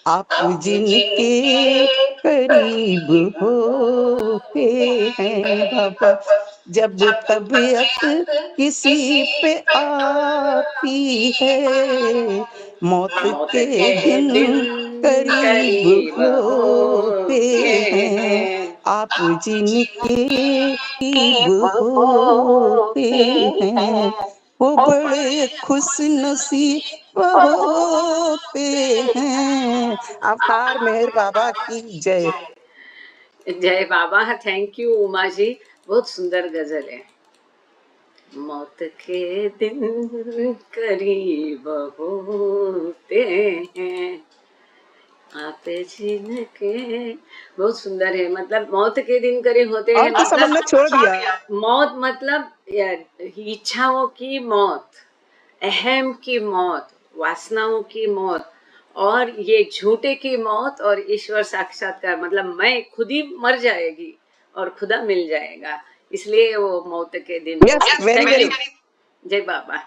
आप जिनके करीब होते हैं बाबा, जब तबीयत किसी पे आती है, मौत के दिन करीब होते हैं, आप जिनके करीब होते हैं, वो बड़े खुश नसीब होते हैं। अवतार मेहर बाबा की जय। जय बाबा। थैंक यू उमा जी, बहुत सुंदर गजल है। मौत के दिन करीब होते हैं, आप जिनके, बहुत सुंदर है। मतलब मौत के दिन करीब होते हैं, और तो सब हमने छोड़ दिया। मौत मतलब इच्छाओं की मौत, अहम की मौत, वासनाओं की मौत, और ये झूठे की मौत और ईश्वर साक्षात्कार, मतलब मैं खुद ही मर जाएगी और खुदा मिल जाएगा, इसलिए वो मौत के दिन। Yes, very very. जय बाबा।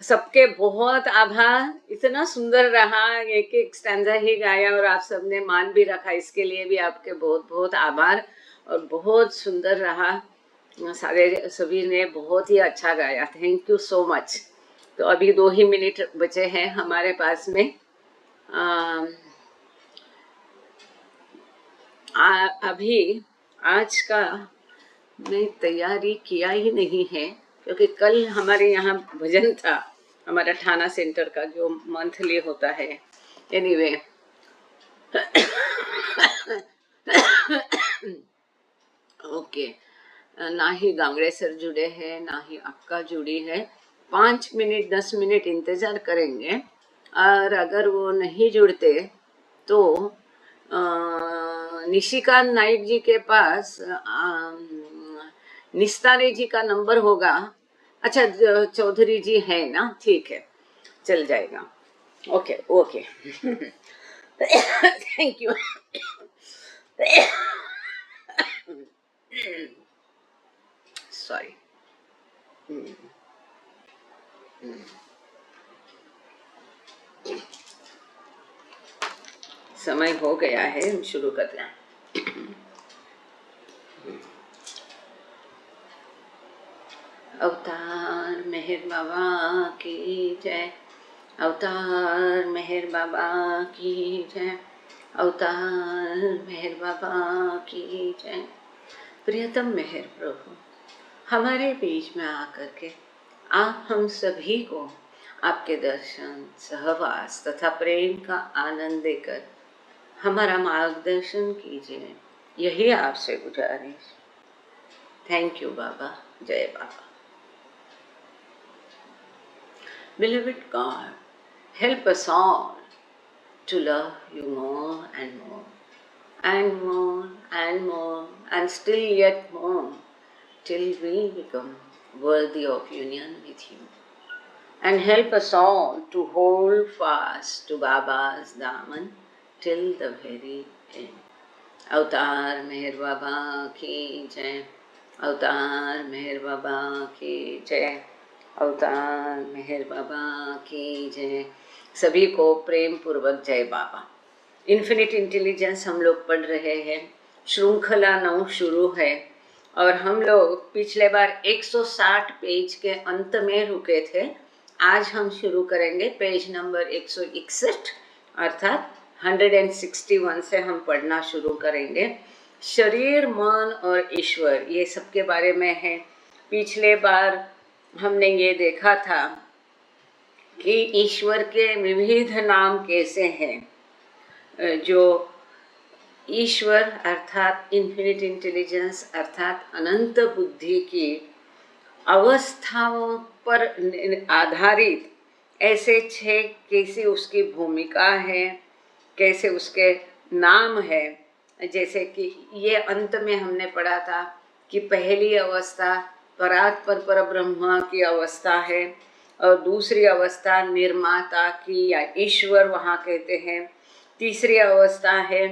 सबके बहुत आभार, इतना सुंदर रहा, एक एक स्टैंजा ही गाया और आप सबने मान भी रखा, इसके लिए भी आपके बहुत बहुत आभार। और बहुत सुंदर रहा, सारे सभी ने बहुत ही अच्छा गाया, थैंक यू सो मच। तो अभी 2 ही मिनट बचे हैं हमारे पास में। अभी आज का मैं तैयारी किया ही नहीं है, क्योंकि कल हमारे यहाँ भजन था, हमारा थाना सेंटर का जो मंथली होता है। एनीवे ओके, ना ही गांगड़े सर जुड़े हैं, ना ही अक्का जुड़ी है। 5 मिनट 10 मिनट इंतजार करेंगे, और अगर वो नहीं जुड़ते तो निशिकांत नाइक जी के पास निस्तारे जी का नंबर होगा। अच्छा, चौधरी जी है ना, ठीक है, चल जाएगा। Okay okay. Thank you. Sorry. समय हो गया है, हम शुरू करते हैं। अवतार मेहर बाबा की जय, अवतार मेहर बाबा की जय, अवतार मेहर बाबा की जय। प्रियतम मेहर प्रभु, हमारे बीच में आकर के आप हम सभी को आपके दर्शन, सहवास तथा प्रेम का आनंद देकर हमारा मार्गदर्शन कीजिए, यही आपसे गुजारिश। थैंक यू बाबा। जय बाबा। Beloved God, help us all to love you more and more, and more and more, and still yet more, till we become worthy of union with you. And help us all to hold fast to Baba's Daman till the very end. अवतार मेहर बाबा की जय, अवतार मेहर बाबा की जय, अवतार मेहर बाबा की जय। सभी को प्रेम पूर्वक जय बाबा। इन्फिनिट इंटेलिजेंस हम लोग पढ़ रहे हैं, श्रृंखला 9 शुरू है, और हम लोग पिछले बार 160 पेज के अंत में रुके थे। आज हम शुरू करेंगे पेज नंबर 161, अर्थात 161 से हम पढ़ना शुरू करेंगे। शरीर, मन और ईश्वर, ये सब के बारे में है। पिछले बार हमने ये देखा था कि ईश्वर के विविध नाम कैसे हैं। जो ईश्वर अर्थात इन्फिनिट इंटेलिजेंस अर्थात अनंत बुद्धि की अवस्थाओं पर आधारित ऐसे 6 कैसी उसकी भूमिका है, कैसे उसके नाम है। जैसे कि ये अंत में हमने पढ़ा था कि पहली अवस्था परात्पर पर ब्रह्मा की अवस्था है, और दूसरी अवस्था निर्माता की या ईश्वर वहाँ कहते हैं। तीसरी अवस्था है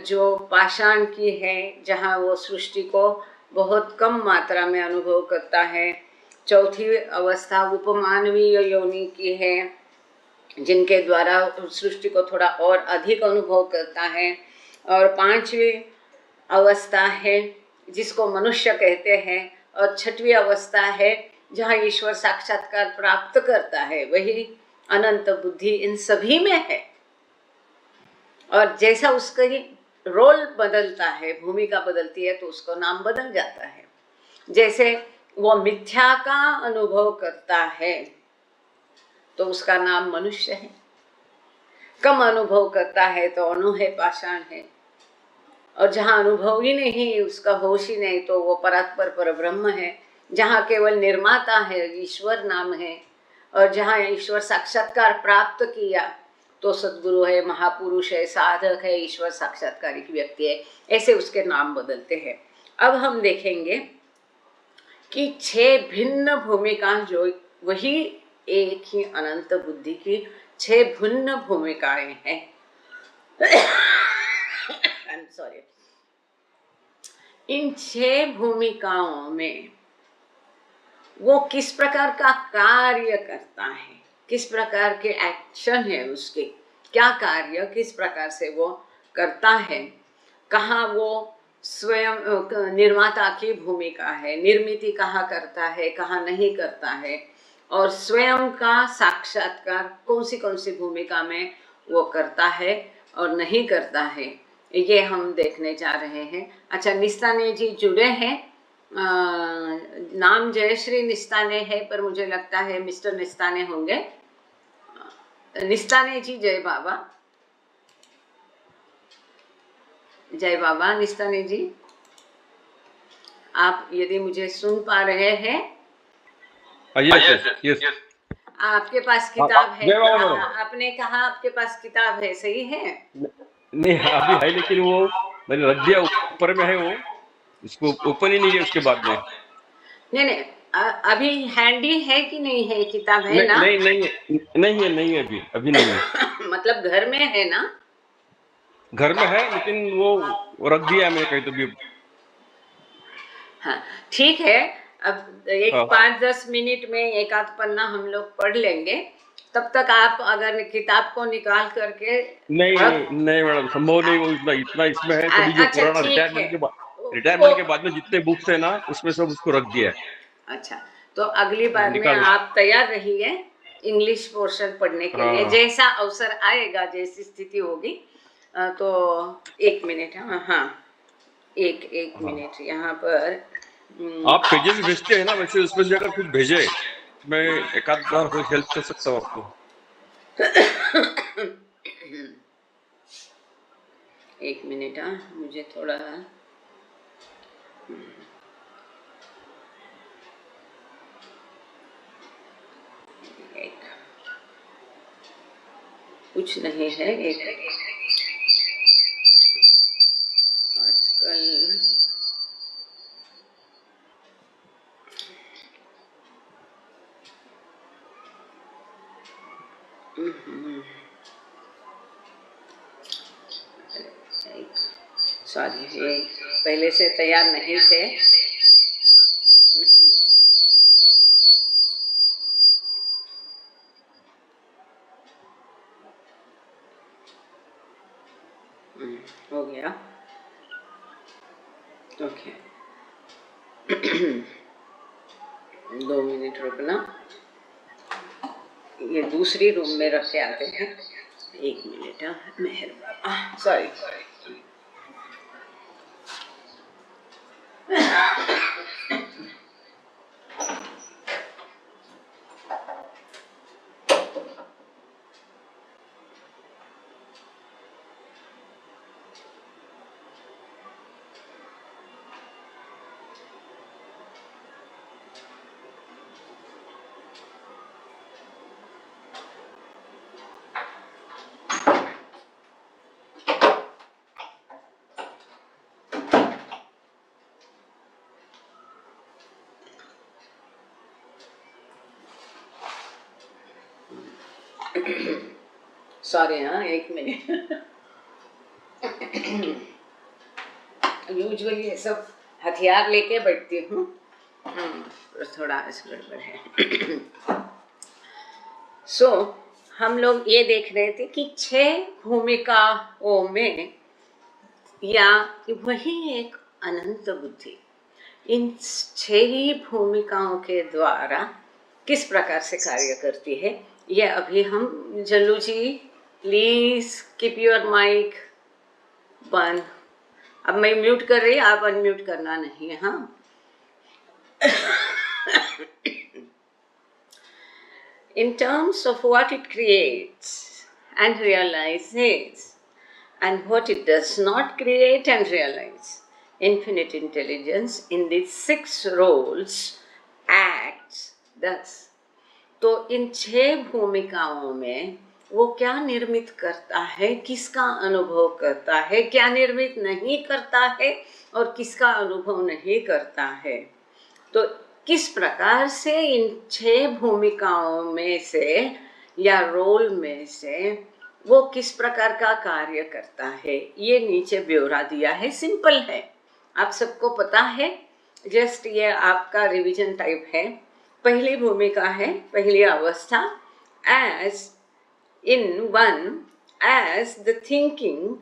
जो पाषाण की है, जहाँ वो सृष्टि को बहुत कम मात्रा में अनुभव करता है। चौथी अवस्था उपमानवीय योनि की है, जिनके द्वारा सृष्टि को थोड़ा और अधिक अनुभव करता है। और पांचवी अवस्था है जिसको मनुष्य कहते हैं, और छठवीं अवस्था है जहाँ ईश्वर साक्षात्कार प्राप्त करता है, वही अनंत बुद्धि इन सभी में है। और जैसा उसका रोल बदलता है, भूमिका बदलती है, तो उसका नाम बदल जाता है। जैसे वो मिथ्या का अनुभव करता है तो उसका नाम मनुष्य है, कम अनुभव करता है तो अणु है, पाषाण है, और जहाँ अनुभव ही नहीं, उसका होश ही नहीं, तो वो परात्पर पर ब्रह्म है। जहाँ केवल निर्माता है, ईश्वर नाम है, और जहाँ ईश्वर साक्षात्कार प्राप्त किया तो सद्गुरु है, महापुरुष है, साधक है, ईश्वर साक्षात्कारिक व्यक्ति है, ऐसे उसके नाम बदलते हैं। अब हम देखेंगे कि 6 भिन्न भूमिका, जो वही एक ही अनंत बुद्धि की 6 भिन्न भूमिकाएं हैं। सॉरी। इन 6 भूमिकाओं में वो किस प्रकार का कार्य करता है, किस प्रकार के एक्शन है उसके, क्या कार्य किस प्रकार से वो करता है, कहाँ वो स्वयं निर्माता की भूमिका है, निर्मिति कहाँ करता है, कहाँ नहीं करता है, और स्वयं का साक्षात्कार कौन सी भूमिका में वो करता है और नहीं करता है, ये हम देखने जा रहे हैं। अच्छा, निस्ताने जी जुड़े हैं। नाम जयश्री निस्ताने है, पर मुझे लगता है मिस्टर निस्ताने होंगे। निस्ताने जी, जय बाबा। जय बाबा निस्ताने जी, आप यदि मुझे सुन पा रहे हैं। यस। आपके पास किताब है, जय बाबा मैडम। आपने कहा आपके पास किताब है, सही है? नहीं, अभी है, लेकिन वो मैंने रख दिया, ऊपर में है वो, इसको ओपन ही नहीं है उसके बाद में। नहीं, अभी हैंडी है कि नहीं है? किताब है ना? नहीं है, अभी नहीं है। मतलब घर में है ना? घर में है, लेकिन वो रख दिया है मैंने कहीं तो भी। हाँ, ठीक है। अब एक 5-10 मिनट में एक आध पन्ना हम लोग पढ़ लेंगे। तब तक आप अगर किताब को निकाल करके नहीं मैडम, संभव नहीं। वो इतना इसमें है, तो भी जो अच्छा, पुराना ठीक है। रिटायरमेंट के बाद में जितने बुक्स है ना, उसमें सब उसको रख दिया है। अच्छा, तो अगली बार में निकाल। आप तैयार रहिए इंग्लिश पोर्शन पढ़ने के लिए। जैसा अवसर आएगा, जैसी स्थिति होगी, तो 1 मिनट। हाँ, एक मिनट यहाँ पर। आप पेजेस भेजते हैं ना, वैसे उसमें से अगर कुछ भेजे, मैं एक आध बार हेल्प कर सकता हूँ आपको। 1 मिनट। मुझे थोड़ा कुछ नहीं है। एक आजकल सॉरी, ये पहले से तैयार नहीं थे। हो गया, ओके। 2 मिनट रुकना, ये दूसरी रूम में रख के आते हैं। 1 मिनट। मेहरबान, सॉरी। Sorry, 1 minute. यूजुअली ये सब हथियार लेके बैठती हूँ, थोड़ा गड़बड़ है। सो हम लोग ये देख रहे थे कि 6 भूमिकाओं में या वही एक अनंत बुद्धि इन 6 ही भूमिकाओं के द्वारा किस प्रकार से कार्य करती है, ये अभी हम जल्लू जी प्लीज कीप योर माइक बंद। अब मैं म्यूट कर रही, आप अनम्यूट करना नहीं है। हाँ, in terms of what it creates and realizes and what it does not create and realize, infinite intelligence in these 6 roles acts thus. तो इन 6 भूमिकाओं में वो क्या निर्मित करता है, किसका अनुभव करता है, क्या निर्मित नहीं करता है और किसका अनुभव नहीं करता है। तो किस प्रकार से इन 6 भूमिकाओं में से या रोल में से वो किस प्रकार का कार्य करता है, ये नीचे ब्यौरा दिया है। सिंपल है, आप सबको पता है, जस्ट ये आपका रिवीजन टाइप है। पहली भूमिका है, पहली अवस्था, as in one as the thinking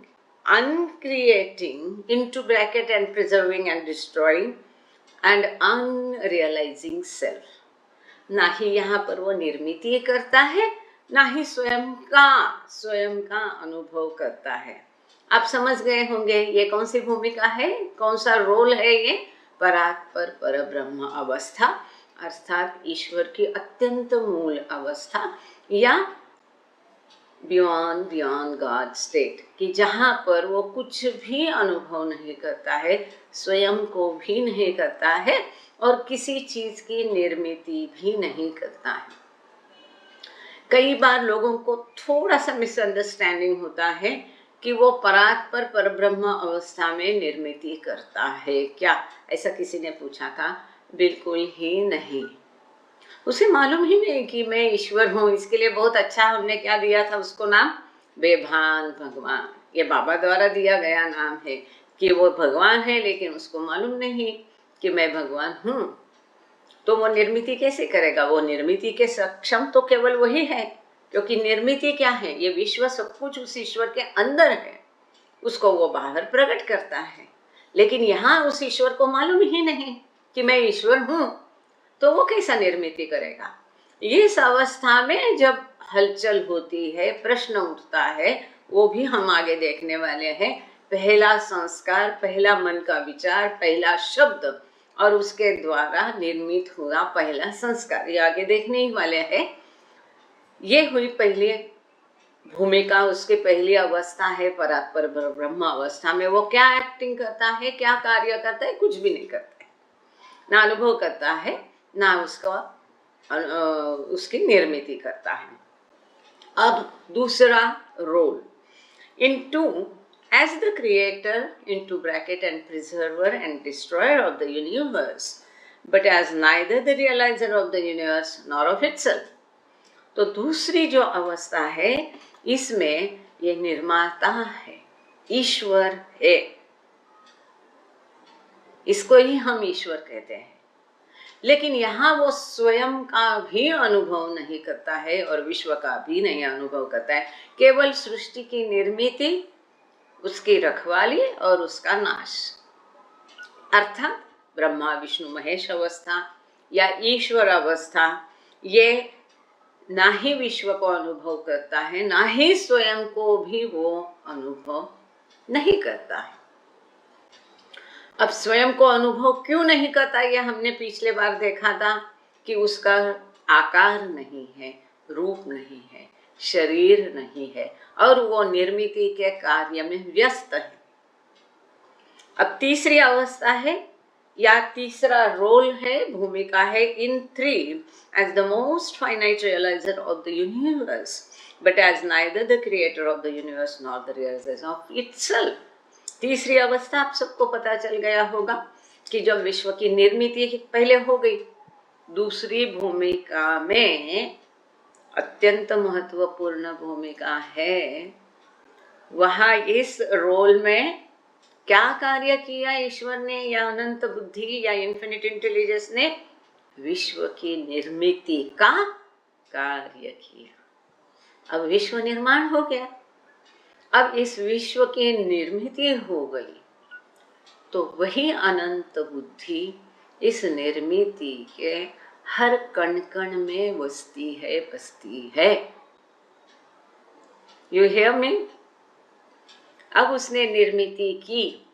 uncreating into bracket and preserving and destroying and unrealizing self। ना ही यहाँ पर वो निर्मित करता है, ना ही स्वयं का अनुभव करता है। आप समझ गए होंगे ये कौन सी भूमिका है, कौन सा रोल है ये। परात्पर परब्रह्म अवस्था अर्थात ईश्वर की अत्यंत मूल अवस्था या बियॉन्ड गॉड स्टेट, कि जहाँ पर वो कुछ भी अनुभव नहीं करता है, स्वयं को भी नहीं करता है और किसी चीज की निर्मित भी नहीं करता है। कई बार लोगों को थोड़ा सा मिसअंडरस्टैंडिंग होता है कि वो परात्पर परब्रह्म अवस्था में निर्मित करता है क्या, ऐसा किसी ने पूछा था। बिल्कुल ही नहीं, उसे मालूम ही नहीं कि मैं ईश्वर हूँ। इसके लिए बहुत अच्छा हमने क्या दिया था उसको नाम, बेभान भगवान। ये बाबा द्वारा दिया गया नाम है कि वो भगवान है, लेकिन उसको मालूम नहीं कि मैं भगवान हूँ। तो वो निर्मिति कैसे करेगा, वो निर्मिति के सक्षम तो केवल वही है, क्योंकि निर्मिति क्या है, ये विश्व सब कुछ उस ईश्वर के अंदर है, उसको वो बाहर प्रकट करता है। लेकिन यहाँ उस ईश्वर को मालूम ही नहीं कि मैं ईश्वर हूँ, तो वो कैसा निर्मिति करेगा। इस अवस्था में जब हलचल होती है, प्रश्न उठता है, वो भी हम आगे देखने वाले हैं। पहला संस्कार, पहला मन का विचार, पहला शब्द और उसके द्वारा निर्मित हुआ पहला संस्कार, ये आगे देखने ही वाले हैं। ये हुई पहली भूमिका, उसकी पहली अवस्था है परात्पर ब्रह्म अवस्था में। वो क्या एक्टिंग करता है, क्या कार्य करता है, कुछ भी नहीं करता है, ना अनुभव करता है, ना उसकी निर्मिति करता है। अब दूसरा role, into as the creator into bracket and preserver and destroyer of the universe, but as neither the realizer of the universe nor of itself। तो दूसरी जो अवस्था है, इसमें ये निर्माता है, ईश्वर है, इसको ही हम ईश्वर कहते हैं। लेकिन यहाँ वो स्वयं का भी अनुभव नहीं करता है और विश्व का भी नहीं अनुभव करता है, केवल सृष्टि की निर्मिति, उसकी रखवाली और उसका नाश, अर्थात ब्रह्मा विष्णु महेश अवस्था या ईश्वर अवस्था। ये ना ही विश्व को अनुभव करता है, ना ही स्वयं को भी वो अनुभव नहीं करता है। अब स्वयं को अनुभव क्यों नहीं करता, ये हमने पिछले बार देखा था कि उसका आकार नहीं है, रूप नहीं है, शरीर नहीं है और वो निर्मिति के कार्य में व्यस्त है। अब तीसरी अवस्था है या तीसरा रोल है, भूमिका है, इन 3 as the most finite realizer of the universe, but as neither the creator of the universe nor the realizer of itself। तीसरी अवस्था आप सबको पता चल गया होगा कि जब विश्व की निर्मिति पहले हो गई, दूसरी भूमिका में अत्यंत महत्वपूर्ण भूमिका है, वहाँ इस रोल में क्या कार्य किया ईश्वर ने या अनंत बुद्धि या इन्फिनिट इंटेलिजेंस ने, विश्व की निर्मिति का कार्य किया। अब विश्व निर्माण हो गया। अब इस विश्व की निर्मित हो गई, तो वही अनंत बुद्धि इस निर्मित के हर कण कण में बसती है। You hear me? अब उसने निर्मिति की,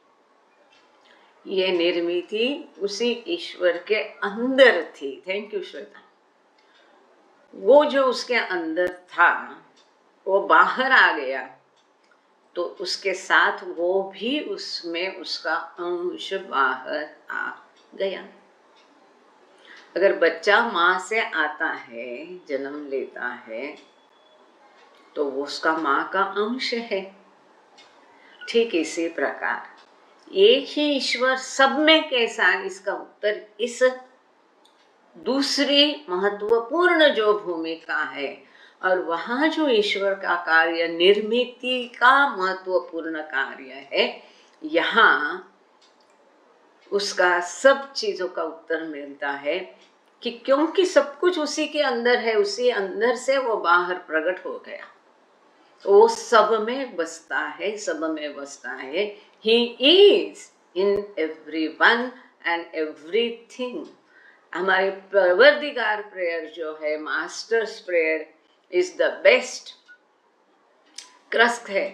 ये निर्मिति उसी ईश्वर के अंदर थी। Thank you Shweta. वो जो उसके अंदर था वो बाहर आ गया, तो उसके साथ वो भी उसमें उसका अंश बाहर आ गया। अगर बच्चा माँ से आता है, जन्म लेता है, तो वो उसका माँ का अंश है। ठीक इसी प्रकार एक ही ईश्वर सब में कैसा, इसका उत्तर इस दूसरी महत्वपूर्ण जो भूमिका है, और वहां जो ईश्वर का कार्य निर्मिति का महत्वपूर्ण कार्य है, यहाँ उसका सब चीजों का उत्तर मिलता है कि क्योंकि सब कुछ उसी के अंदर है, उसी अंदर से वो बाहर प्रकट हो गया, वो सब में बसता है, सब में बसता है। He is in everyone and everything। हमारी परवरदिगार प्रेयर जो है, masters prayer, is the best crust है।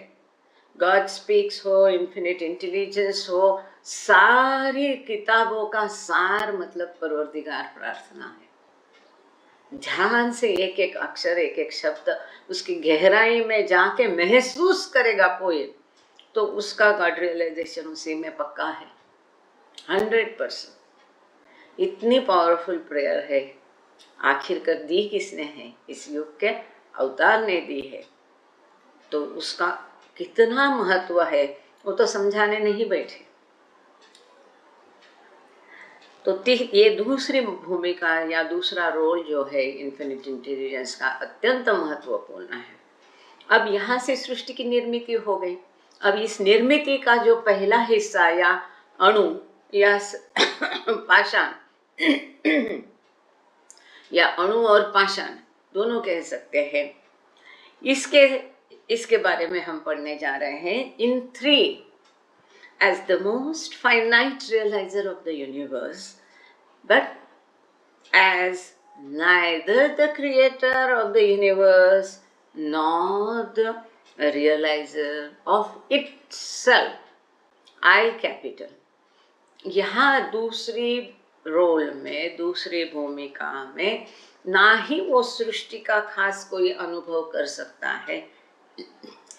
गॉड स्पीक्स हो, इन्फिनिट इंटेलिजेंस हो, सारी किताबों का सार मतलब परवरदिगार प्रार्थना है। ध्यान से एक एक अक्षर, एक एक शब्द उसकी गहराई में जाके महसूस करेगा कोई, तो उसका गॉड रियलाइजेशन उसी में पक्का है, 100%। इतनी पावरफुल प्रेयर है। आखिर कर दी किसने है? इस युग के अवतार ने दी है। तो उसका कितना महत्व है वो तो समझाने नहीं बैठे। तो ये दूसरी भूमिका या दूसरा रोल जो है इन्फिनिट इंटेलिजेंस का, अत्यंत महत्वपूर्ण है। अब यहाँ से सृष्टि की निर्मिति हो गई। अब इस निर्मिति का जो पहला हिस्सा या अणु या पाषाण या अणु और पाषाण दोनों कह सकते हैं, इसके बारे में हम पढ़ने जा रहे हैं। In three, as the most finite realizer of the universe, but as neither the creator of the universe nor the realizer of itself, I capital। यहाँ दूसरी रोल में, दूसरी भूमिका में, ना ही वो सृष्टि का खास कोई अनुभव कर सकता है।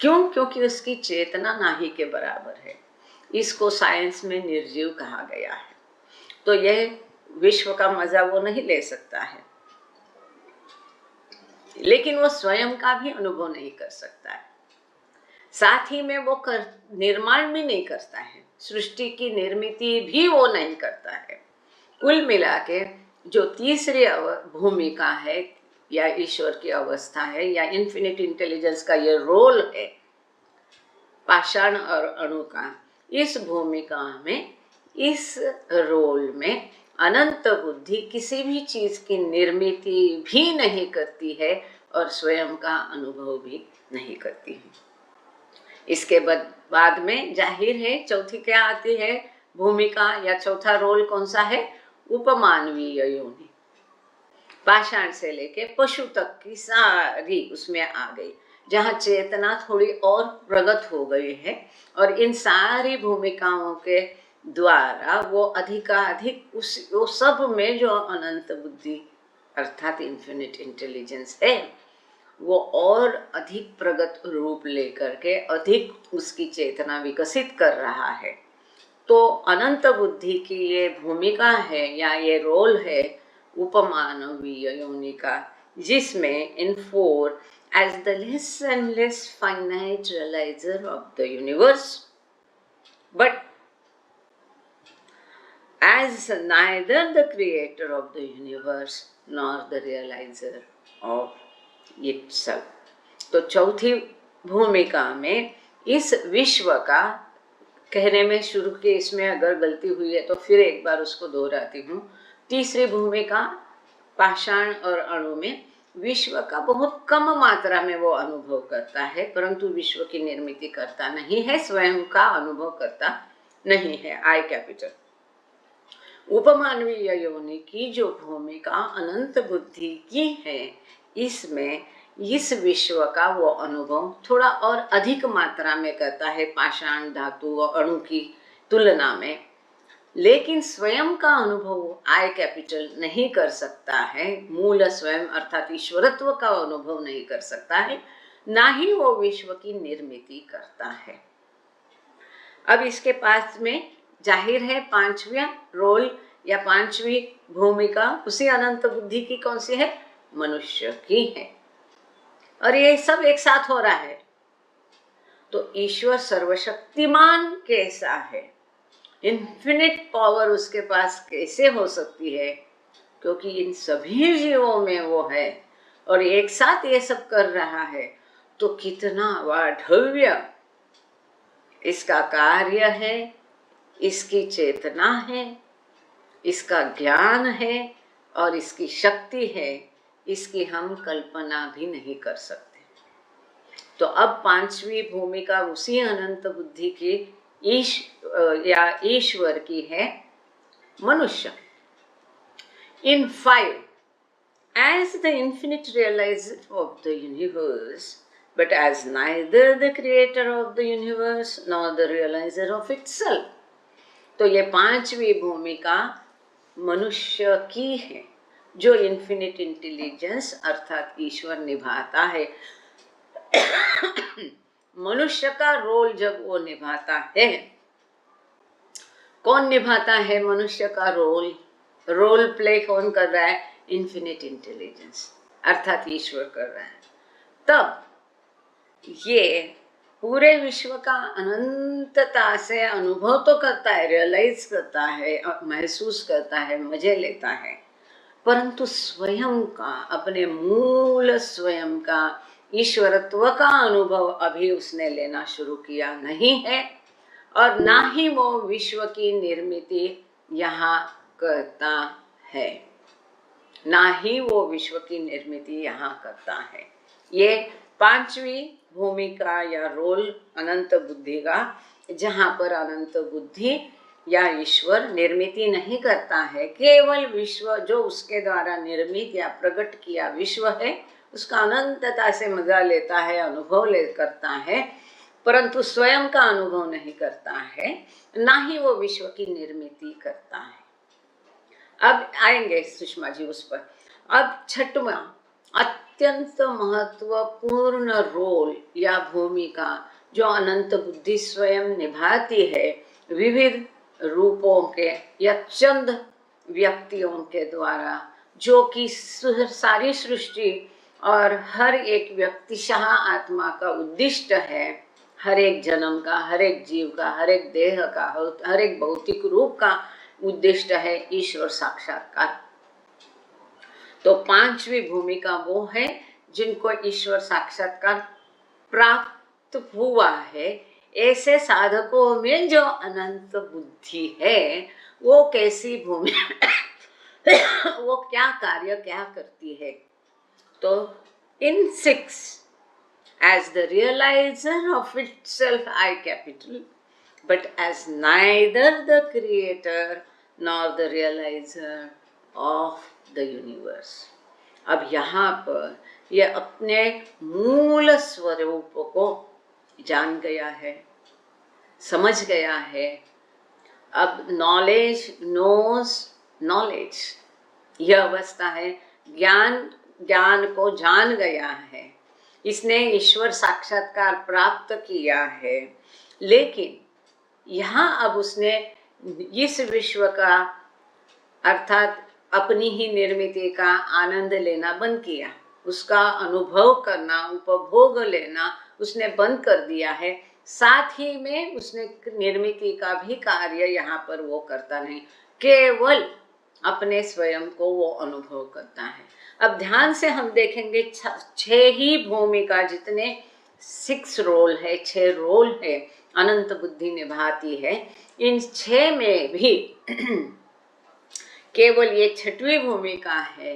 क्यों? क्योंकि उसकी चेतना ना ही के बराबर है। इसको साइंस में निर्जीव कहा गया है। तो यह विश्व का मजा वो नहीं ले सकता है, लेकिन वो स्वयं का भी अनुभव नहीं कर सकता है। साथ ही में वो निर्माण भी नहीं करता है, सृष्टि की निर्मिति भी वो नहीं करता है। कुल मिला के जो तीसरी भूमिका है या ईश्वर की अवस्था है या इन्फिनिट इंटेलिजेंस का ये रोल है पाषाण और अणु का, इस भूमिका में, इस रोल में अनंत बुद्धि किसी भी चीज की निर्मिति भी नहीं करती है और स्वयं का अनुभव भी नहीं करती है। इसके बाद में जाहिर है चौथी क्या आती है भूमिका या चौथा रोल कौन सा है? उपमानवीय योनि। पाषाण से लेके पशु तक की सारी उसमें आ गई, जहाँ चेतना थोड़ी और प्रगत हो गई है, और इन सारी भूमिकाओं के द्वारा वो अधिकाधिक वो सब में जो अनंत बुद्धि अर्थात इन्फिनिट इंटेलिजेंस है, वो और अधिक प्रगत रूप लेकर के अधिक उसकी चेतना विकसित कर रहा है। तो अनंत बुद्धि की ये भूमिका है या ये रोल है उपमानवीय योनि का, जिसमें इन four, as the less and less finite realizer of the universe, but as neither the creator of the universe nor the realizer of itself। तो चौथी भूमिका में इस विश्व का कहने में शुरू के इसमें अगर गलती हुई है तो फिर एक बार उसको दोहराती हूँ। तीसरी भूमिका पाषाण और अणु में विश्व का बहुत कम मात्रा में वो अनुभव करता है, परंतु विश्व की निर्मिति करता नहीं है, स्वयं का अनुभव करता नहीं है। आई कैपिटल। उपमानवीय योनि की जो भूमिका अनंत बुद्धि की है, इसमें इस विश्व का वो अनुभव थोड़ा और अधिक मात्रा में करता है पाषाण धातु और अणु की तुलना में, लेकिन स्वयं का अनुभव आई कैपिटल नहीं कर सकता है। मूल स्वयं अर्थात ईश्वरत्व का अनुभव नहीं कर सकता है, ना ही वो विश्व की निर्मिति करता है। अब इसके पास में जाहिर है पांचवा रोल या पांचवी भूमिका उसी अनंत बुद्धि की कौन सी है? मनुष्य की है। और ये सब एक साथ हो रहा है, तो ईश्वर सर्वशक्तिमान कैसा है, इन्फिनिट पावर उसके पास कैसे हो सकती है? क्योंकि इन सभी जीवों में वो है और एक साथ ये सब कर रहा है, तो कितना वाढव्य इसका कार्य है, इसकी चेतना है, इसका ज्ञान है और इसकी शक्ति है, इसकी हम कल्पना भी नहीं कर सकते। तो अब पांचवी भूमिका उसी अनंत बुद्धि की ईश्वर की है, मनुष्य। In 5, as the infinite realizer of the universe, but as neither the creator of the universe nor the realizer of itself. तो ये पांचवी भूमिका मनुष्य की है, जो इन्फिनिट इंटेलिजेंस अर्थात ईश्वर निभाता है। मनुष्य का रोल जब वो निभाता है, कौन निभाता है मनुष्य का रोल? रोल प्ले कौन कर रहा है? इन्फिनिट इंटेलिजेंस अर्थात ईश्वर कर रहा है। तब ये पूरे विश्व का अनंतता से अनुभव तो करता है, रियलाइज करता है, महसूस करता है, मजे लेता है, परंतु स्वयं का, अपने मूल स्वयं का ईश्वरत्व का अनुभव अभी उसने लेना शुरू किया नहीं है, और ना ही वो विश्व की निर्मिति यहाँ करता है, ना ही वो विश्व की निर्मिति यहाँ करता है। ये पांचवी भूमिका या रोल अनंत बुद्धि का, जहाँ पर अनंत बुद्धि या ईश्वर निर्मिति नहीं करता है, केवल विश्व जो उसके द्वारा निर्मित या प्रकट किया विश्व है, उसका अनंतता से मजा लेता है, अनुभव करता है, परंतु स्वयं का अनुभव नहीं करता है, ना ही वो विश्व की निर्मिति करता है। अब आएंगे सुषमा जी उस पर। अब छठवां अत्यंत महत्वपूर्ण रोल या भूमिका जो अनंत बुद्धि स्वयं निभाती है, विविध रूपों के या चंद व्यक्तियों के द्वारा, जो कि सारी सृष्टि और हर एक व्यक्तिशः आत्मा का उद्दिष्ट है, हर एक जन्म का, हर एक जीव का, हर एक देह का, हर एक भौतिक रूप का उद्दिष्ट है ईश्वर साक्षात्कार। तो पांचवी भूमिका वो है जिनको ईश्वर साक्षात्कार प्राप्त हुआ है। ऐसे साधकों में जो अनंत बुद्धि है, वो कैसी भूमिका वो क्या कार्य क्या करती है? तो in 6, as the realizer of itself I capital, but as neither the creator nor the realizer of the universe. अब यहाँ पर ये अपने मूल स्वरूप को जान गया है, समझ गया है। अब नॉलेज नोज नॉलेज, यह अवस्था है, ज्ञान को जान गया है, इसने ईश्वर साक्षात्कार प्राप्त किया है। लेकिन यहाँ अब उसने इस विश्व का अर्थात अपनी ही निर्मिति का आनंद लेना बंद किया, उसका अनुभव करना, उपभोग लेना उसने बंद कर दिया है। साथ ही में उसने निर्मिति का भी कार्य यहाँ पर वो करता नहीं, केवल अपने स्वयं को वो अनुभव करता है। अब ध्यान से हम देखेंगे 6 ही भूमिका, जितने 6 रोल है, 6 रोल है अनंत बुद्धि निभाती है, इन 6 में भी केवल ये 6वीं भूमिका है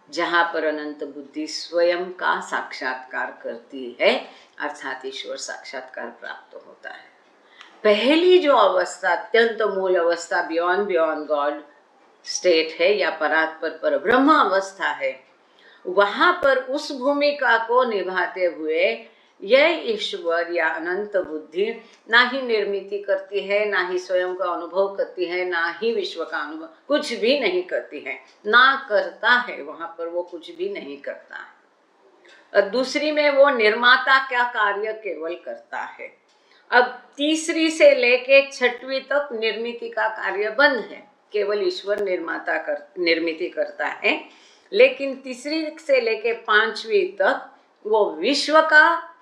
जहाँ पर अनंत बुद्धि स्वयं का साक्षात्कार करती है, अर्थात ईश्वर साक्षात्कार प्राप्त होता है। पहली जो अवस्था, अत्यंत मूल अवस्था, बियॉन्ड गॉड स्टेट है या परात्पर पर ब्रह्म अवस्था है, वहां पर उस भूमिका को निभाते हुए यह ईश्वर या अनंत बुद्धि ना ही निर्मित करती है, ना ही स्वयं का अनुभव करती है, ना ही विश्व का अनुभव, कुछ भी नहीं करती है, ना करता है, वहां पर वो कुछ भी नहीं करता है। और दूसरी में वो निर्माता का कार्य केवल करता है। अब तीसरी से लेके छठवीं तक निर्मित का कार्य बंद है, केवल ईश्वर निर्मित करता है। लेकिन तीसरी से लेके पांचवी तक वो विश्व का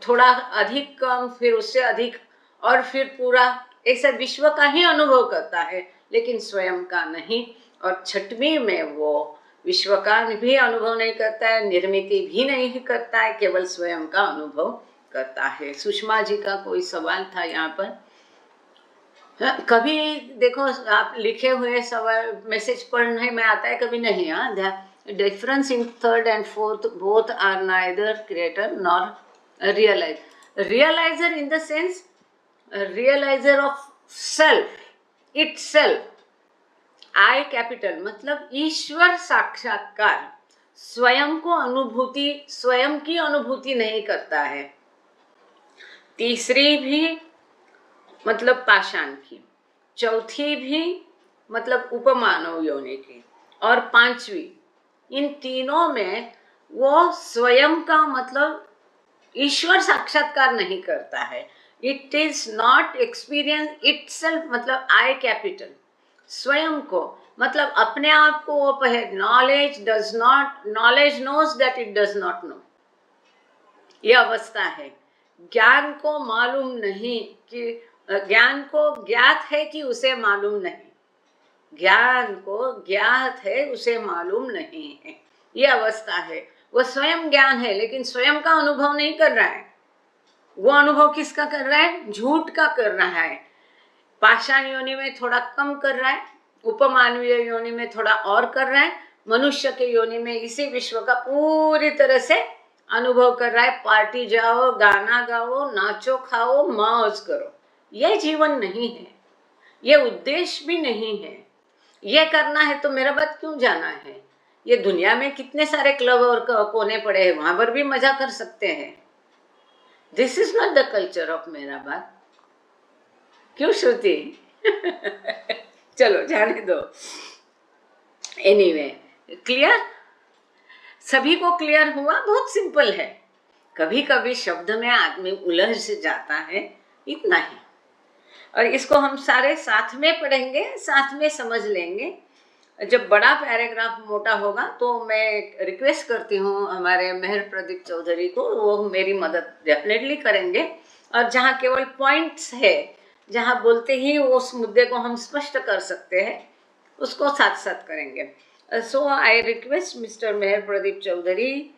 थोड़ा अधिक कम, फिर उससे अधिक, और फिर पूरा ऐसा विश्व का ही अनुभव करता है, लेकिन स्वयं का नहीं। और छठवीं में वो विश्व का भी अनुभव नहीं करता है, निर्मित भी नहीं करता है, केवल स्वयं का अनुभव करता है। सुषमा जी का कोई सवाल था यहाँ पर? कभी देखो आप लिखे हुए सवाल मैसेज पढ़ने में आता है, कभी नहीं। हाँ, difference in third and fourth both are neither creator nor realizer in the sense realizer of self itself. I capital मतलब ईश्वर साक्षात्कार स्वयं को अनुभूति, स्वयं की अनुभूति नहीं करता है। तीसरी भी मतलब पाषाण की, चौथी भी मतलब उपमानव योनि की, और पांचवी, इन तीनों में वो स्वयं का मतलब ईश्वर साक्षात्कार नहीं करता है। It is not experience itself, मतलब आई कैपिटल स्वयं को, मतलब अपने आप को वो knowledge knows that it does not know, ये अवस्था है। ज्ञान को मालूम नहीं कि ज्ञान को ज्ञात है कि उसे मालूम नहीं, ज्ञान को ज्ञात है उसे मालूम नहीं है, ये अवस्था है। वो स्वयं ज्ञान है लेकिन स्वयं का अनुभव नहीं कर रहा है। वो अनुभव किसका कर रहा है? झूठ का कर रहा है। पाषाण योनि में थोड़ा कम कर रहा है, उपमानवीय योनि में थोड़ा और कर रहा है, मनुष्य के योनि में इसी विश्व का पूरी तरह से अनुभव कर रहा है। पार्टी जाओ, गाना गाओ, नाचो, खाओ, मौज करो, ये जीवन नहीं है, ये उद्देश्य भी नहीं है। ये करना है तो मेरा बात क्यों जाना है? ये दुनिया में कितने सारे क्लब और कोने पड़े हैं, वहां पर भी मजा कर सकते हैं। This is not the culture of मेरा बात। क्यों श्रुति? चलो जाने दो। Anyway, clear? सभी को क्लियर हुआ? बहुत सिंपल है। कभी कभी शब्द में आदमी उलझ से जाता है, इतना ही। और इसको हम सारे साथ में पढ़ेंगे, साथ में समझ लेंगे। जब बड़ा पैराग्राफ मोटा होगा तो मैं रिक्वेस्ट करती हूँ हमारे मेहर प्रदीप चौधरी को, वो मेरी मदद डेफिनेटली करेंगे। और जहाँ केवल पॉइंट्स है, जहाँ बोलते ही उस मुद्दे को हम स्पष्ट कर सकते हैं, उसको साथ साथ करेंगे। सो आई रिक्वेस्ट मिस्टर मेहर प्रदीप चौधरी,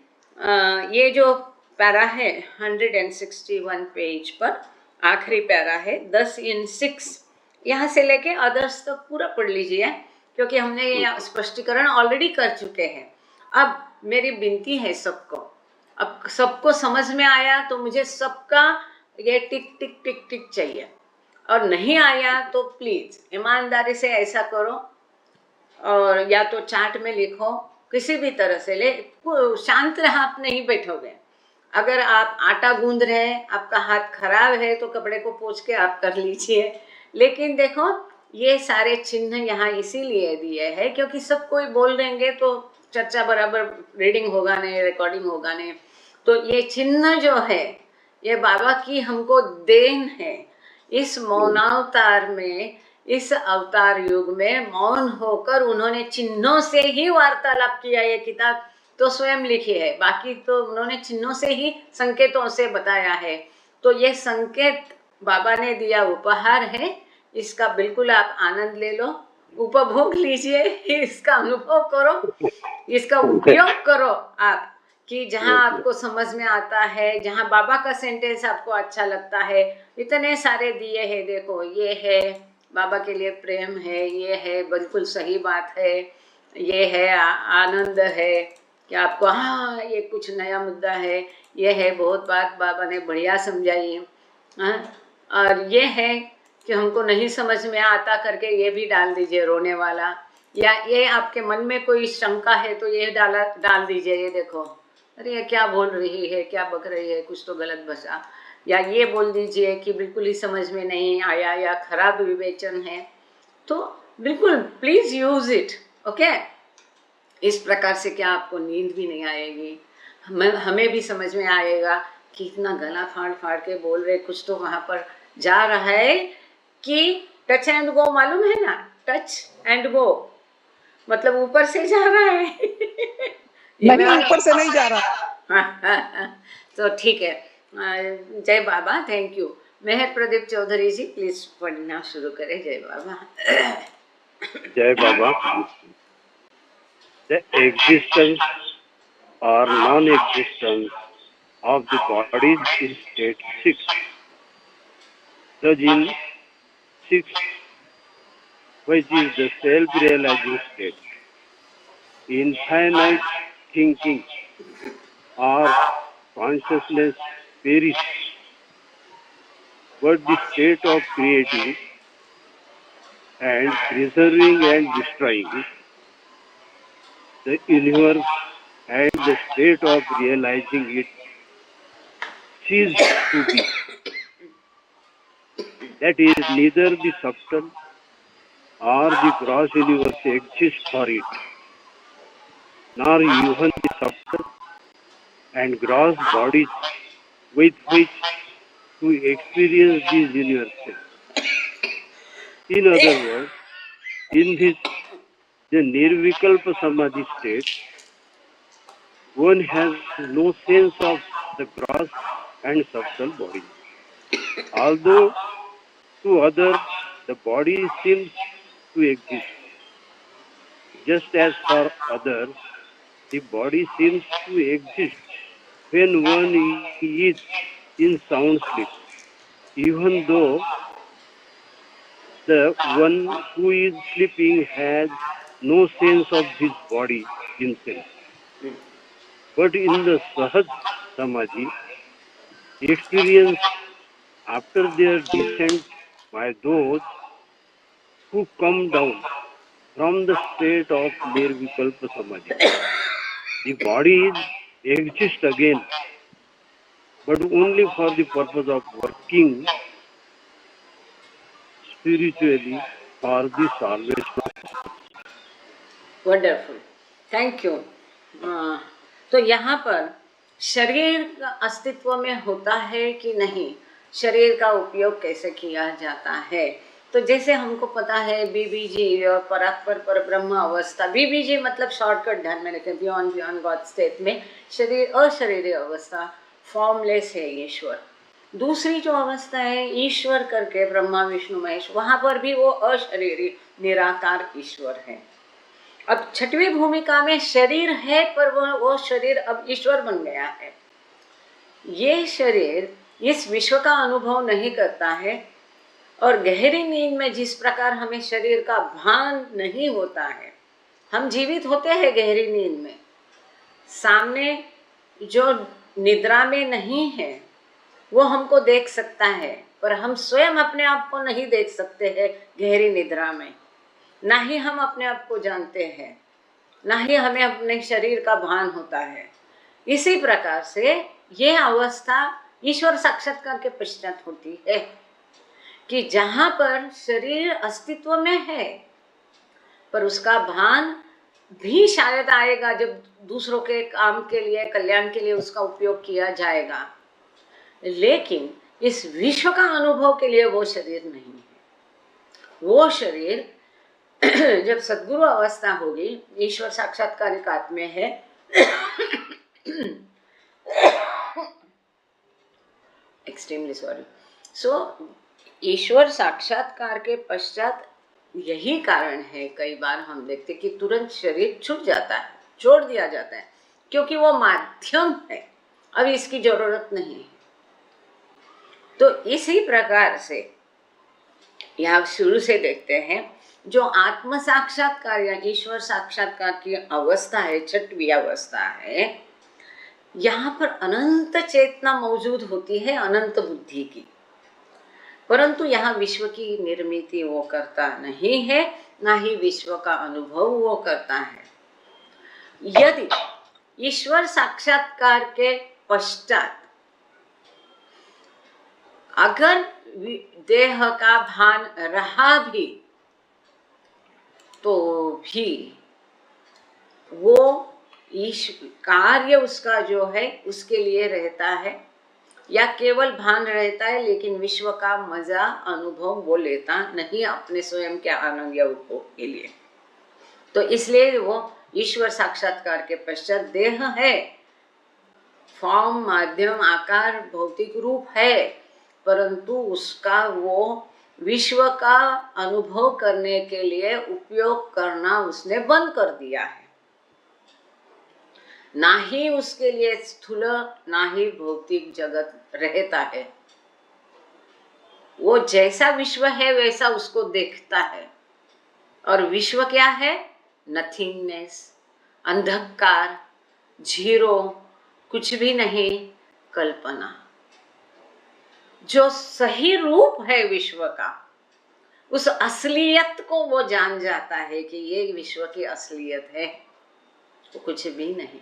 ये जो पैरा है 161 पेज पर आखिरी पैरा है, 10/6, यहाँ से लेके अदर्स तक पूरा पढ़ लीजिए, क्योंकि हमने ये स्पष्टीकरण ऑलरेडी कर चुके हैं। अब मेरी विनती है सबको, अब सबको समझ में आया तो मुझे सबका ये टिक टिक टिक टिक चाहिए, और नहीं आया तो प्लीज ईमानदारी से ऐसा करो, और या तो चार्ट में लिखो, किसी भी तरह से ले, शांत रह, आप नहीं बैठोगे। अगर आप आटा गूंद रहे हैं, आपका हाथ खराब है तो कपड़े को पोंछ के आप कर लीजिए। लेकिन देखो ये सारे चिन्ह यहाँ इसीलिए दिए हैं क्योंकि सब कोई बोल देंगे तो चर्चा बराबर रीडिंग होगा नहीं, रिकॉर्डिंग होगा नहीं। तो ये चिन्ह जो है ये बाबा की हमको देन है। इस मौनावतार में, इस अवतार युग में मौन होकर उन्होंने चिन्हों से ही वार्तालाप किया। ये किताब तो स्वयं लिखी है, बाकी तो उन्होंने चिन्हों से ही, संकेतों से बताया है। तो ये संकेत बाबा ने दिया उपहार है, इसका बिल्कुल आप आनंद ले लो, उपभोग लीजिए, इसका अनुभव करो, इसका उपयोग करो आप, कि जहाँ आपको समझ में आता है, जहाँ बाबा का सेंटेंस आपको अच्छा लगता है। इतने सारे दिए हैं, देखो ये है बाबा के लिए प्रेम है, ये है बिल्कुल सही बात है, ये है आनंद है कि आपको हाँ ये कुछ नया मुद्दा है, ये है बहुत बात बाबा ने बढ़िया समझाई है। हाँ, और ये है कि हमको नहीं समझ में आता करके ये भी डाल दीजिए रोने वाला, या ये आपके मन में कोई शंका है तो ये डाल दीजिए, ये देखो अरे ये क्या बोल रही है, क्या बक रही है, कुछ तो गलत बसा, या ये बोल दीजिए कि बिल्कुल ही समझ में नहीं आया या खराब विवेचन है, तो बिल्कुल प्लीज यूज इट। ओके, इस प्रकार से क्या आपको नींद भी नहीं आएगी, हमें भी समझ में आएगा कि इतना गला फाड़ फाड़ के बोल रहे, कुछ तो वहां पर जा रहा है कि टच एंड गो, मालूम है ना, टच एंड गो मतलब ऊपर से जा रहा है नहीं, ऊपर से नहीं जा रहा। तो ठीक है, जय Baba, thank you. Meher Pradeep Chaudhary ji please पढ़ना शुरू करें। जय बाबा। जय Baba. The existence or non-existence of the body is state 6. Thus in 6, which is the self-realizing state, infinite thinking or consciousness perish, but the state of creating and preserving and destroying the universe and the state of realizing it cease to be. That is, neither the subtle or the gross universe exists for it, nor even the subtle and gross bodies with which to experience these universes. In other words, in this the Nirvikalpa Samadhi state, one has no sense of the gross and subtle body. Although to others the body seems to exist, just as for others the body seems to exist when one is in sound sleep, even though the one who is sleeping has no sense of his body himself. But in the Sahaj Samadhi, experience after their descent by those who come down from the state of Nirvikalpa Samadhi, the body exists again, but only for the purpose of working spiritually for the salvation of. Wonderful, thank you. तो यहाँ पर शरीर का अस्तित्व में होता है कि नहीं, शरीर का उपयोग कैसे किया जाता है, तो जैसे हमको पता है बीबीजी और परात्पर पर ब्रह्म अवस्था, बीबीजी मतलब शॉर्टकट ध्यान में रखें, बियॉन्ड बियॉन्ड गॉड स्टेट में शरीर अशरीरी अवस्था, फॉर्मलेस है ईश्वर। दूसरी जो अवस्था है ईश्वर करके ब्रह्मा विष्णु महेश, वहां पर भी वो अशरीरी निराकार ईश्वर है। अब छठवीं भूमिका में शरीर है, पर वो शरीर अब ईश्वर बन गया है। ये शरीर इस विश्व का अनुभव नहीं करता है, और गहरी नींद में जिस प्रकार हमें शरीर का भान नहीं होता है, हम जीवित होते हैं गहरी नींद में, सामने जो निद्रा में नहीं है वो हमको देख सकता है, पर हम स्वयं अपने आप को नहीं देख सकते हैं गहरी निद्रा में, ना ही हम अपने आप को जानते हैं, ना ही हमें अपने शरीर का भान होता है। इसी प्रकार से यह अवस्था ईश्वर साक्षात्कार के पश्चात होती है कि जहाँ पर शरीर अस्तित्व में है, पर उसका भान भी शायद आएगा जब दूसरों के काम के लिए, कल्याण के लिए उसका उपयोग किया जाएगा, लेकिन इस विश्व का अनुभव के लिए वो शरीर नहीं है। वो शरीर जब सद्गुरु अवस्था होगी, ईश्वर साक्षात्कार एकांत में है, एक्सट्रीमली सॉरी। सो ईश्वर साक्षात्कार के पश्चात यही कारण है कई बार हम देखते कि तुरंत शरीर छूट जाता है, छोड़ दिया जाता है, क्योंकि वो माध्यम है, अब इसकी जरूरत नहीं है। तो इसी प्रकार से यहाँ शुरू से देखते हैं जो आत्म साक्षात्कार या ईश्वर साक्षात्कार की अवस्था है, छठवीं अवस्था है, यहाँ पर अनंत चेतना मौजूद होती है, अनंत बुद्धि की। परंतु यहाँ विश्व की निर्मिति वो करता नहीं है, ना ही विश्व का अनुभव वो करता है। यदि ईश्वर साक्षात्कार के पश्चात अगर देह का भान रहा भी तो भी वो कार्य उसका जो है उसके लिए रहता है, या केवल भान रहता है, लेकिन विश्व का मजा अनुभव वो लेता नहीं अपने स्वयं के आनंद या उपभोग के लिए। तो इसलिए वो ईश्वर साक्षात्कार के पश्चात देह है, फॉर्म, माध्यम, आकार, भौतिक रूप है, परंतु उसका वो विश्व का अनुभव करने के लिए उपयोग करना उसने बंद कर दिया है। ना ही उसके लिए स्थूल ना ही भौतिक जगत रहता है। वो जैसा विश्व है वैसा उसको देखता है, और विश्व क्या है? नथिंगनेस, अंधकार, जीरो, कुछ भी नहीं, कल्पना। जो सही रूप है विश्व का, उस असलियत को वो जान जाता है कि ये विश्व की असलियत है, वो कुछ भी नहीं।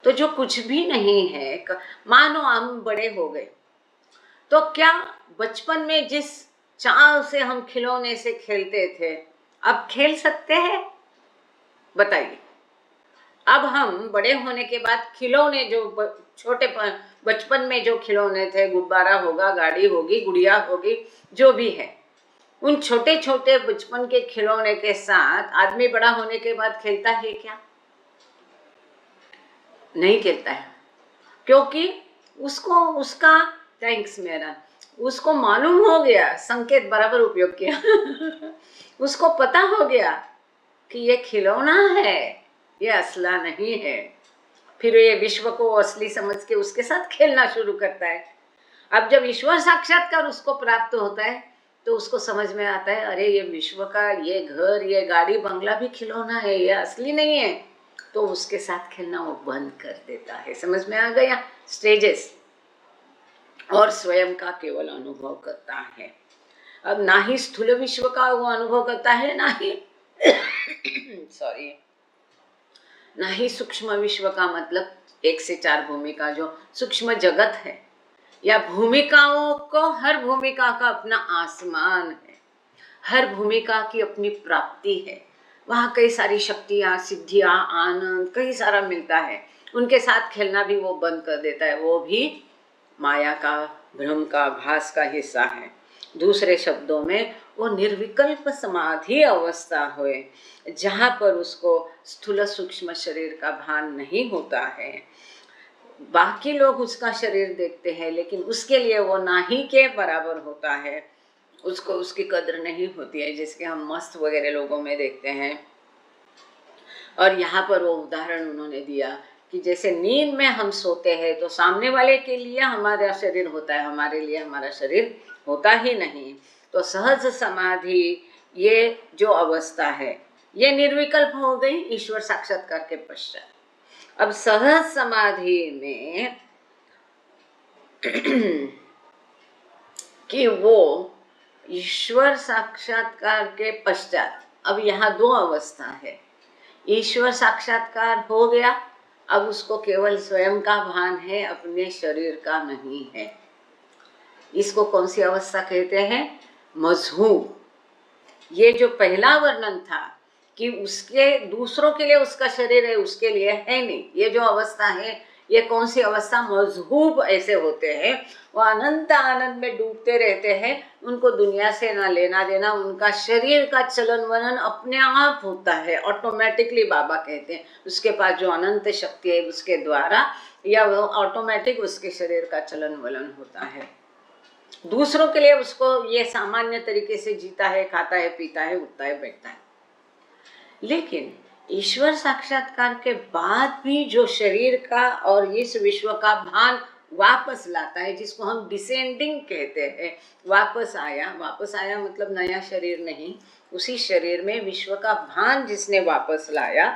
तो जो कुछ भी नहीं है, मानो हम बड़े हो गए, तो क्या बचपन में जिस चाव से हम खिलौने से खेलते थे अब खेल सकते हैं? बताइए। अब हम बड़े होने के बाद खिलौने, जो छोटे बचपन में जो खिलौने थे, गुब्बारा होगा, गाड़ी होगी, गुड़िया होगी, जो भी है, उन छोटे छोटे बचपन के खिलौने के साथ आदमी बड़ा होने के बाद खेलता है क्या? नहीं खेलता है, क्योंकि उसको उसका थैंक्स मेरा उसको मालूम हो गया, संकेत बराबर उपयोग किया उसको पता हो गया कि ये खिलौना है, ये असला नहीं है। फिर ये विश्व को असली समझ के उसके साथ खेलना शुरू करता है। अब जब ईश्वर साक्षात्कार उसको प्राप्त होता है तो उसको समझ में आता है, अरे ये विश्व का ये घर, ये गाड़ी, बंगला भी खिलौना है, ये असली नहीं है। तो उसके साथ खेलना वो बंद कर देता है। समझ में आ गया स्टेजेस? और स्वयं का केवल अनुभव करता है। अब ना ही स्थूल विश्व का वो अनुभव करता है, ना ही सॉरी ना ही सूक्ष्म विश्व का, मतलब 1 से 4 भूमिका जो सूक्ष्म जगत है, या भूमिकाओं को, हर भूमिका का अपना आसमान है, हर भूमिका की अपनी प्राप्ति है। वहाँ कई सारी शक्तियाँ, सिद्धियाँ, आनंद कई सारा मिलता है। उनके साथ खेलना भी वो बंद कर देता है। वो भी माया का, भ्रम का, भास का हिस्सा है। दूसरे शब्दों में वो निर्विकल्प समाधि अवस्था हुए, जहाँ पर उसको स्थूल सूक्ष्म शरीर का भान नहीं होता है। बाकी लोग उसका शरीर देखते हैं, लेकिन उसके लिए वो ना ही के बराबर होता है, उसको उसकी कद्र नहीं होती है, जिसके हम मस्त वगैरह लोगों में देखते हैं। और यहाँ पर वो उदाहरण उन्होंने दिया कि जैसे नींद में हम सोते हैं तो सामने वाले के लिए हमारा शरीर होता है, हमारे लिए हमारा शरीर होता ही नहीं। तो सहज समाधि ये जो अवस्था है ये निर्विकल्प हो गई ईश्वर साक्षात्कार के पश्चात। अब सहज समाधि में कि वो ईश्वर साक्षात्कार के पश्चात, अब यहाँ 2 अवस्था है। ईश्वर साक्षात्कार हो गया, अब उसको केवल स्वयं का भान है, अपने शरीर का नहीं है। इसको कौन सी अवस्था कहते हैं? मजहूब। ये जो पहला वर्णन था कि उसके दूसरों के लिए उसका शरीर है, उसके लिए है नहीं, ये जो अवस्था है ये कौन सी अवस्था? मजहूब ऐसे होते हैं, वो अनंत आनंद में डूबते रहते हैं, उनको दुनिया से ना लेना देना, उनका शरीर का चलन वलन अपने आप होता है ऑटोमेटिकली। बाबा कहते हैं उसके पास जो अनंत शक्ति है उसके द्वारा, या वो ऑटोमेटिक उसके शरीर का चलन वलन होता है। दूसरों के लिए उसको ये सामान्य तरीके से जीता है, खाता है, पीता है, उठता है, बैठता है। लेकिन ईश्वर साक्षात्कार के बाद भी जो शरीर का और इस विश्व का भान वापस लाता है, जिसको हम डिसेंडिंग कहते हैं। वापस आया मतलब नया शरीर नहीं, उसी शरीर में विश्व का भान जिसने वापस लाया,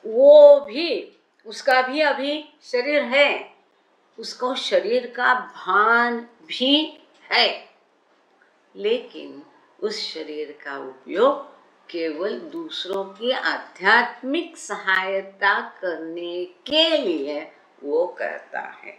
वो भी, उसका भी अभी शरीर है, उसको शरीर का भान भी है, लेकिन उस शरीर का उपयोग केवल दूसरों की आध्यात्मिक सहायता करने के लिए वो करता है।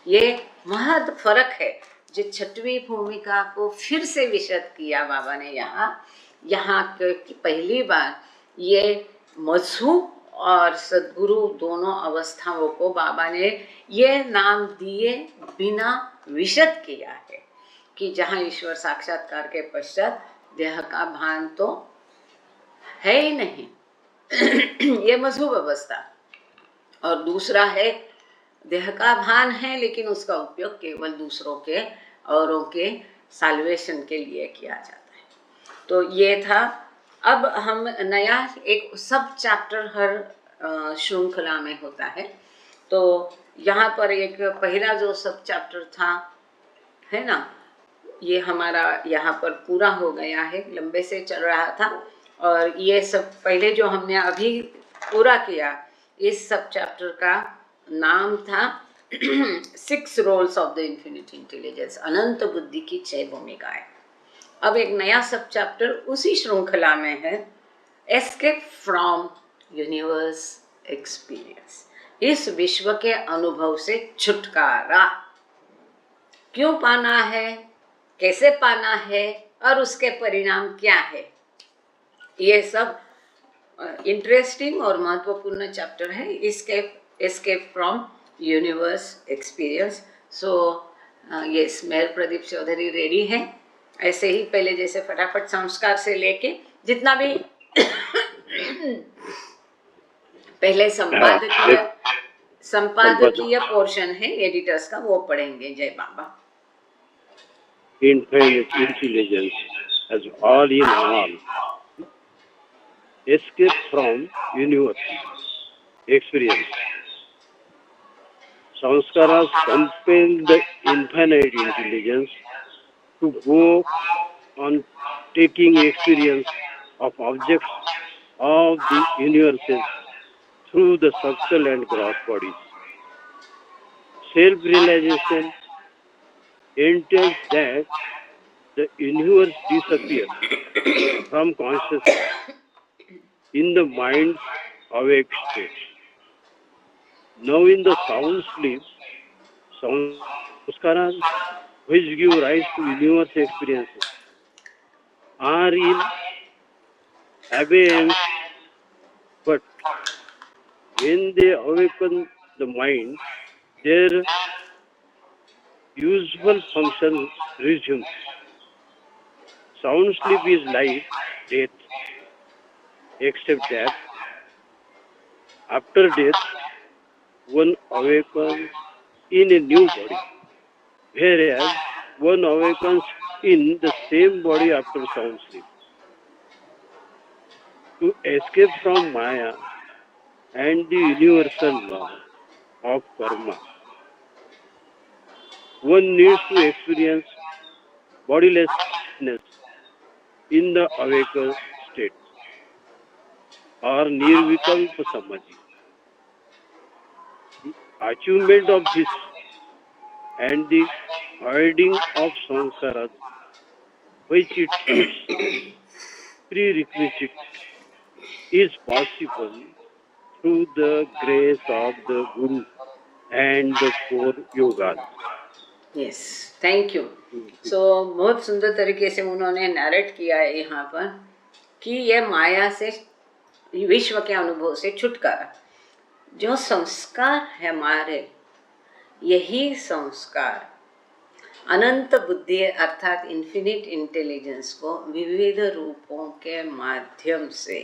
ये महद फर्क है जो छठवीं भूमिका को फिर से विशद किया बाबा ने यहाँ की पहली बार ये मधु और सद्गुरु दोनों अवस्थाओं को बाबा ने ये नाम दिए बिना विशद किया है कि जहाँ ईश्वर साक्षात्कार के पश्चात देह का भान तो है ही नहीं ये मधु अवस्था, और दूसरा है देह का भान है लेकिन उसका उपयोग केवल दूसरों के औरों के साल्वेशन के लिए किया जाता है। तो ये था। अब हम नया एक सब चैप्टर हर श्रृंखला में होता है, तो यहाँ पर एक पहला जो सब चैप्टर था है ना, ये हमारा यहाँ पर पूरा हो गया है, लंबे से चल रहा था, और ये सब पहले जो हमने अभी पूरा किया इस सब चैप्टर का नाम था 6 roles of the infinite intelligence, अनंत बुद्धि की 6 भूमिकाएं। अब एक नया सब चैप्टर उसी श्रृंखला में है, एस्केप फ्रॉम यूनिवर्स एक्सपीरियंस, इस विश्व के अनुभव से छुटकारा। क्यों पाना है, कैसे पाना है, और उसके परिणाम क्या है, ये सब इंटरेस्टिंग और महत्वपूर्ण चैप्टर है। Escape from universe experience. So yes, Meher Pradeep Chaudhary ready है, ऐसे ही पहले जैसे फटाफट संस्कार से लेके जितना भी पहले संपादकीय पोर्शन है एडिटर्स का, वो पढ़ेंगे। जय बाबा। Infinite intelligence as all in all. Escape from universe experience. Sanskaras compel the infinite intelligence to go on taking experience of objects of the universes through the subtle and gross bodies. Self-realization entails that the universe disappears from consciousness in the mind's awake state. Now in the sound sleep, sanskaras which give rise to universe experiences are in abeyance, but when they awaken the mind, their usual function resumes. Sound sleep is like death, except that after death, one awakens in a new body, whereas one awakens in the same body after sound sleep. To escape from Maya and the universal law of karma, one needs to experience bodilessness in the awakened state, or nirvikalpa samadhi. The achievement of this and the avoiding of sanskaras, which it its prerequisite, is possible through the grace of the Guru and the 4 yogas. Yes, thank you. So बहुत सुंदर तरीके से उन्होंने narrate किया है यहाँ पर कि ये माया से, विश्व के अनुभव से छुटकारा। जो संस्कार है हमारे, यही संस्कार अनंत बुद्धि अर्थात इन्फिनिट इंटेलिजेंस को विविध रूपों के माध्यम से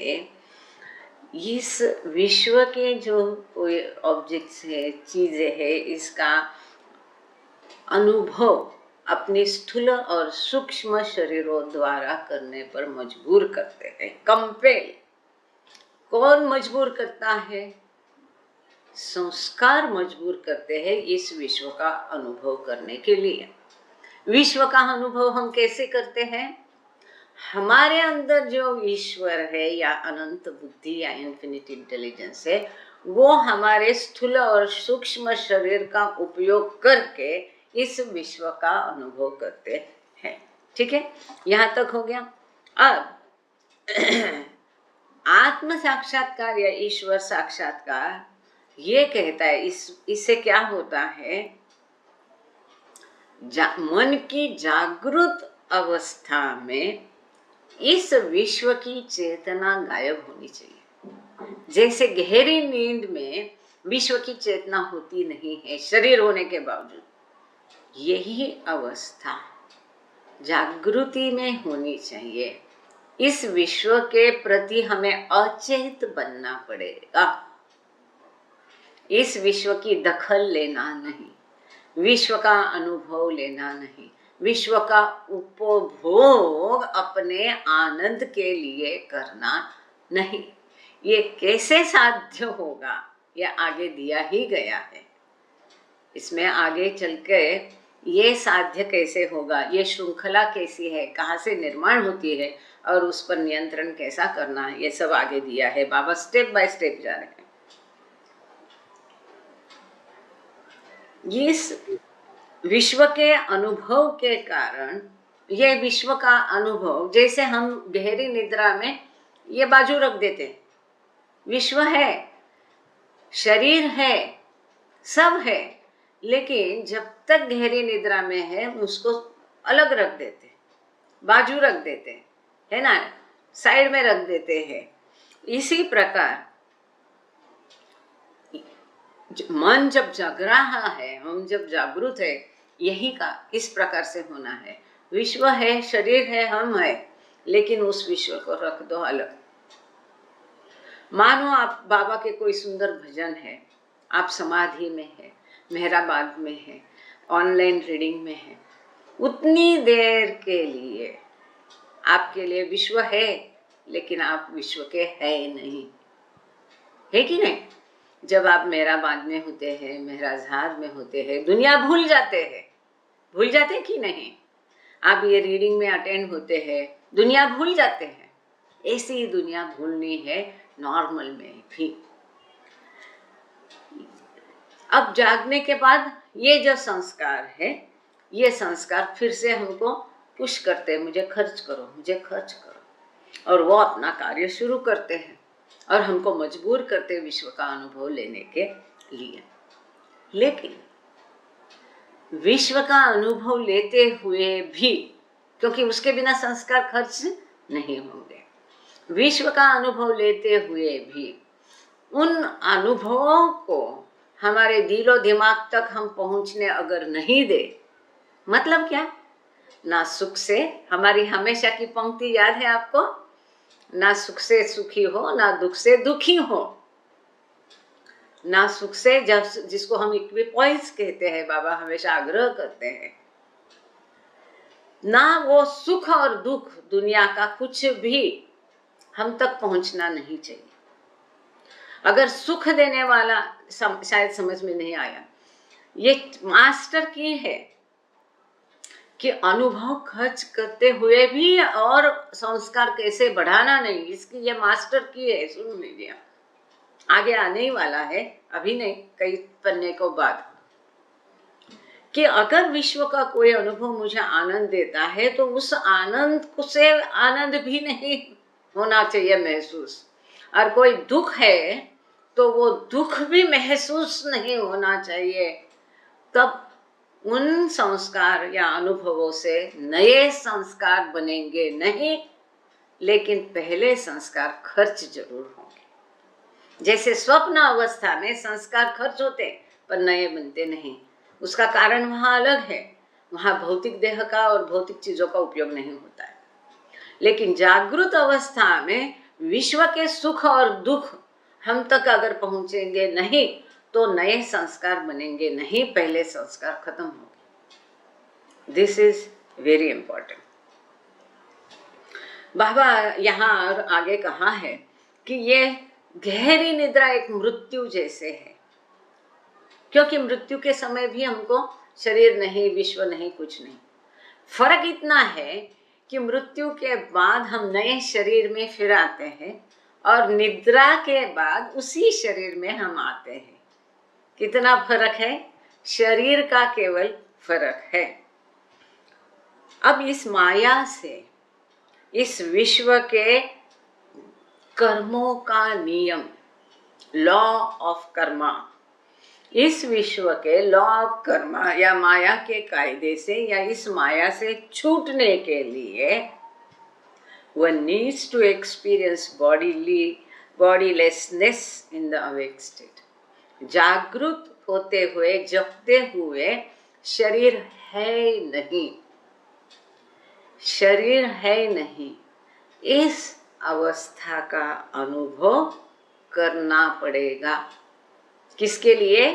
इस विश्व के जो कोई ऑब्जेक्ट्स है, चीज़ें है, इसका अनुभव अपने स्थूल और सूक्ष्म शरीरों द्वारा करने पर मजबूर करते हैं। कंपेल, कौन मजबूर करता है? संस्कार मजबूर करते हैं इस विश्व का अनुभव करने के लिए। विश्व का अनुभव हम कैसे करते हैं? हमारे अंदर जो ईश्वर है या अनंत बुद्धि या इन्फिनिट इंटेलिजेंस है, वो हमारे स्थूल और सूक्ष्म शरीर का उपयोग करके इस विश्व का अनुभव करते हैं। ठीक है, यहाँ तक हो गया। अब आत्म साक्षात्कार या ईश्वर साक्षात्कार ये कहता है, इससे क्या होता है, मन की जागृत अवस्था में इस विश्व की चेतना गायब होनी चाहिए। जैसे गहरी नींद में विश्व की चेतना होती नहीं है शरीर होने के बावजूद, यही अवस्था जागृति में होनी चाहिए। इस विश्व के प्रति हमें अचेत बनना पड़ेगा। इस विश्व की दखल लेना नहीं, विश्व का अनुभव लेना नहीं, विश्व का उपभोग अपने आनंद के लिए करना नहीं। ये कैसे साध्य होगा, ये आगे दिया ही गया है। इसमें आगे चल के ये साध्य कैसे होगा, ये श्रृंखला कैसी है, कहाँ से निर्माण होती है और उस पर नियंत्रण कैसा करना है, ये सब आगे दिया है। बाबा स्टेप बाय स्टेप जा रहे हैं। इस विश्व के अनुभव के कारण, ये विश्व का अनुभव, जैसे हम गहरी निद्रा में ये बाजू रख देते हैं, विश्व है, शरीर है, सब है, लेकिन जब तक गहरी निद्रा में है उसको अलग रख देते, बाजू रख देते है ना, साइड में रख देते हैं। इसी प्रकार मन जब जग रहा है, हम जब जागृत है, यही का इस प्रकार से होना है। विश्व है, शरीर है, हम है, लेकिन उस विश्व को रख दो अलग। मानो आप बाबा के कोई सुंदर भजन है, आप समाधि में है, मेहराबाद में है, ऑनलाइन रीडिंग में है, उतनी देर के लिए आपके लिए विश्व है, लेकिन आप विश्व के है नहीं, है कि नहीं? जब आप मेहराबाद में होते हैं, महराजहाद में होते हैं, दुनिया भूल जाते हैं, भूल जाते कि नहीं? आप ये रीडिंग में अटेंड होते हैं, दुनिया भूल जाते हैं। ऐसी ही दुनिया भूलनी है नॉर्मल में भी। अब जागने के बाद ये जो संस्कार है, ये संस्कार फिर से हमको पुश करते हैं, मुझे खर्च करो, मुझे खर्च करो, और वो अपना कार्य शुरू करते हैं और हमको मजबूर करते हैं विश्व का अनुभव लेने के लिए। लेकिन विश्व का अनुभव लेते हुए भी, क्योंकि उसके बिना संस्कार खर्च नहीं होंगे, विश्व का अनुभव लेते हुए भी उन अनुभवों को हमारे दिलो दिमाग तक हम पहुंचने अगर नहीं दे, मतलब क्या, ना सुख से, हमारी हमेशा की पंक्ति याद है आपको, ना सुख से सुखी हो, ना दुख से दुखी हो, ना सुख से, जब जिसको हम इक्विपॉइंस कहते हैं, बाबा हमेशा आग्रह करते हैं, ना वो सुख और दुख, दुनिया का कुछ भी हम तक पहुंचना नहीं चाहिए। अगर सुख देने वाला शायद समझ में नहीं आया, ये मास्टर की है कि अनुभव खर्च करते हुए भी और संस्कार कैसे बढ़ाना नहीं, इसकी ये मास्टर की है। सुन लीजिए, आगे आने ही वाला है, अभी नहीं, कई पन्ने को बाद, कि अगर विश्व का कोई अनुभव मुझे आनंद देता है तो उस आनंद से आनंद भी नहीं होना चाहिए महसूस, और कोई दुख है तो वो दुख भी महसूस नहीं होना चाहिए। तब उन संस्कार या अनुभवों से नए संस्कार बनेंगे नहीं, लेकिन पहले संस्कार खर्च जरूर होंगे। जैसे स्वप्न अवस्था में संस्कार खर्च होते पर नए बनते नहीं, उसका कारण वहाँ अलग है, वहाँ भौतिक देह का और भौतिक चीजों का उपयोग नहीं होता है। लेकिन जागृत अवस्था में विश्व के सुख और दुख हम तक अगर पहुंचेंगे नहीं तो नए संस्कार बनेंगे नहीं, पहले संस्कार खत्म होंगे। This is very important. Baba यहाँ आगे कहा है कि ये गहरी निद्रा एक मृत्यु जैसे है, क्योंकि मृत्यु के समय भी हमको शरीर नहीं, विश्व नहीं, कुछ नहीं। फर्क इतना है कि मृत्यु के बाद हम नए शरीर में फिर आते हैं और निद्रा के बाद उसी शरीर में हम आते हैं। कितना फर्क है? शरीर का केवल फर्क है। अब इस माया से, इस विश्व के कर्मों का नियम, लॉ ऑफ कर्मा, इस विश्व के लॉ ऑफ कर्मा या माया के कायदे से या इस माया से छूटने के लिए one needs to experience bodilessness in the awake state. जागृत होते हुए, जगते हुए शरीर है नहीं, शरीर है नहीं, इस अवस्था का अनुभव करना पड़ेगा। किसके लिए?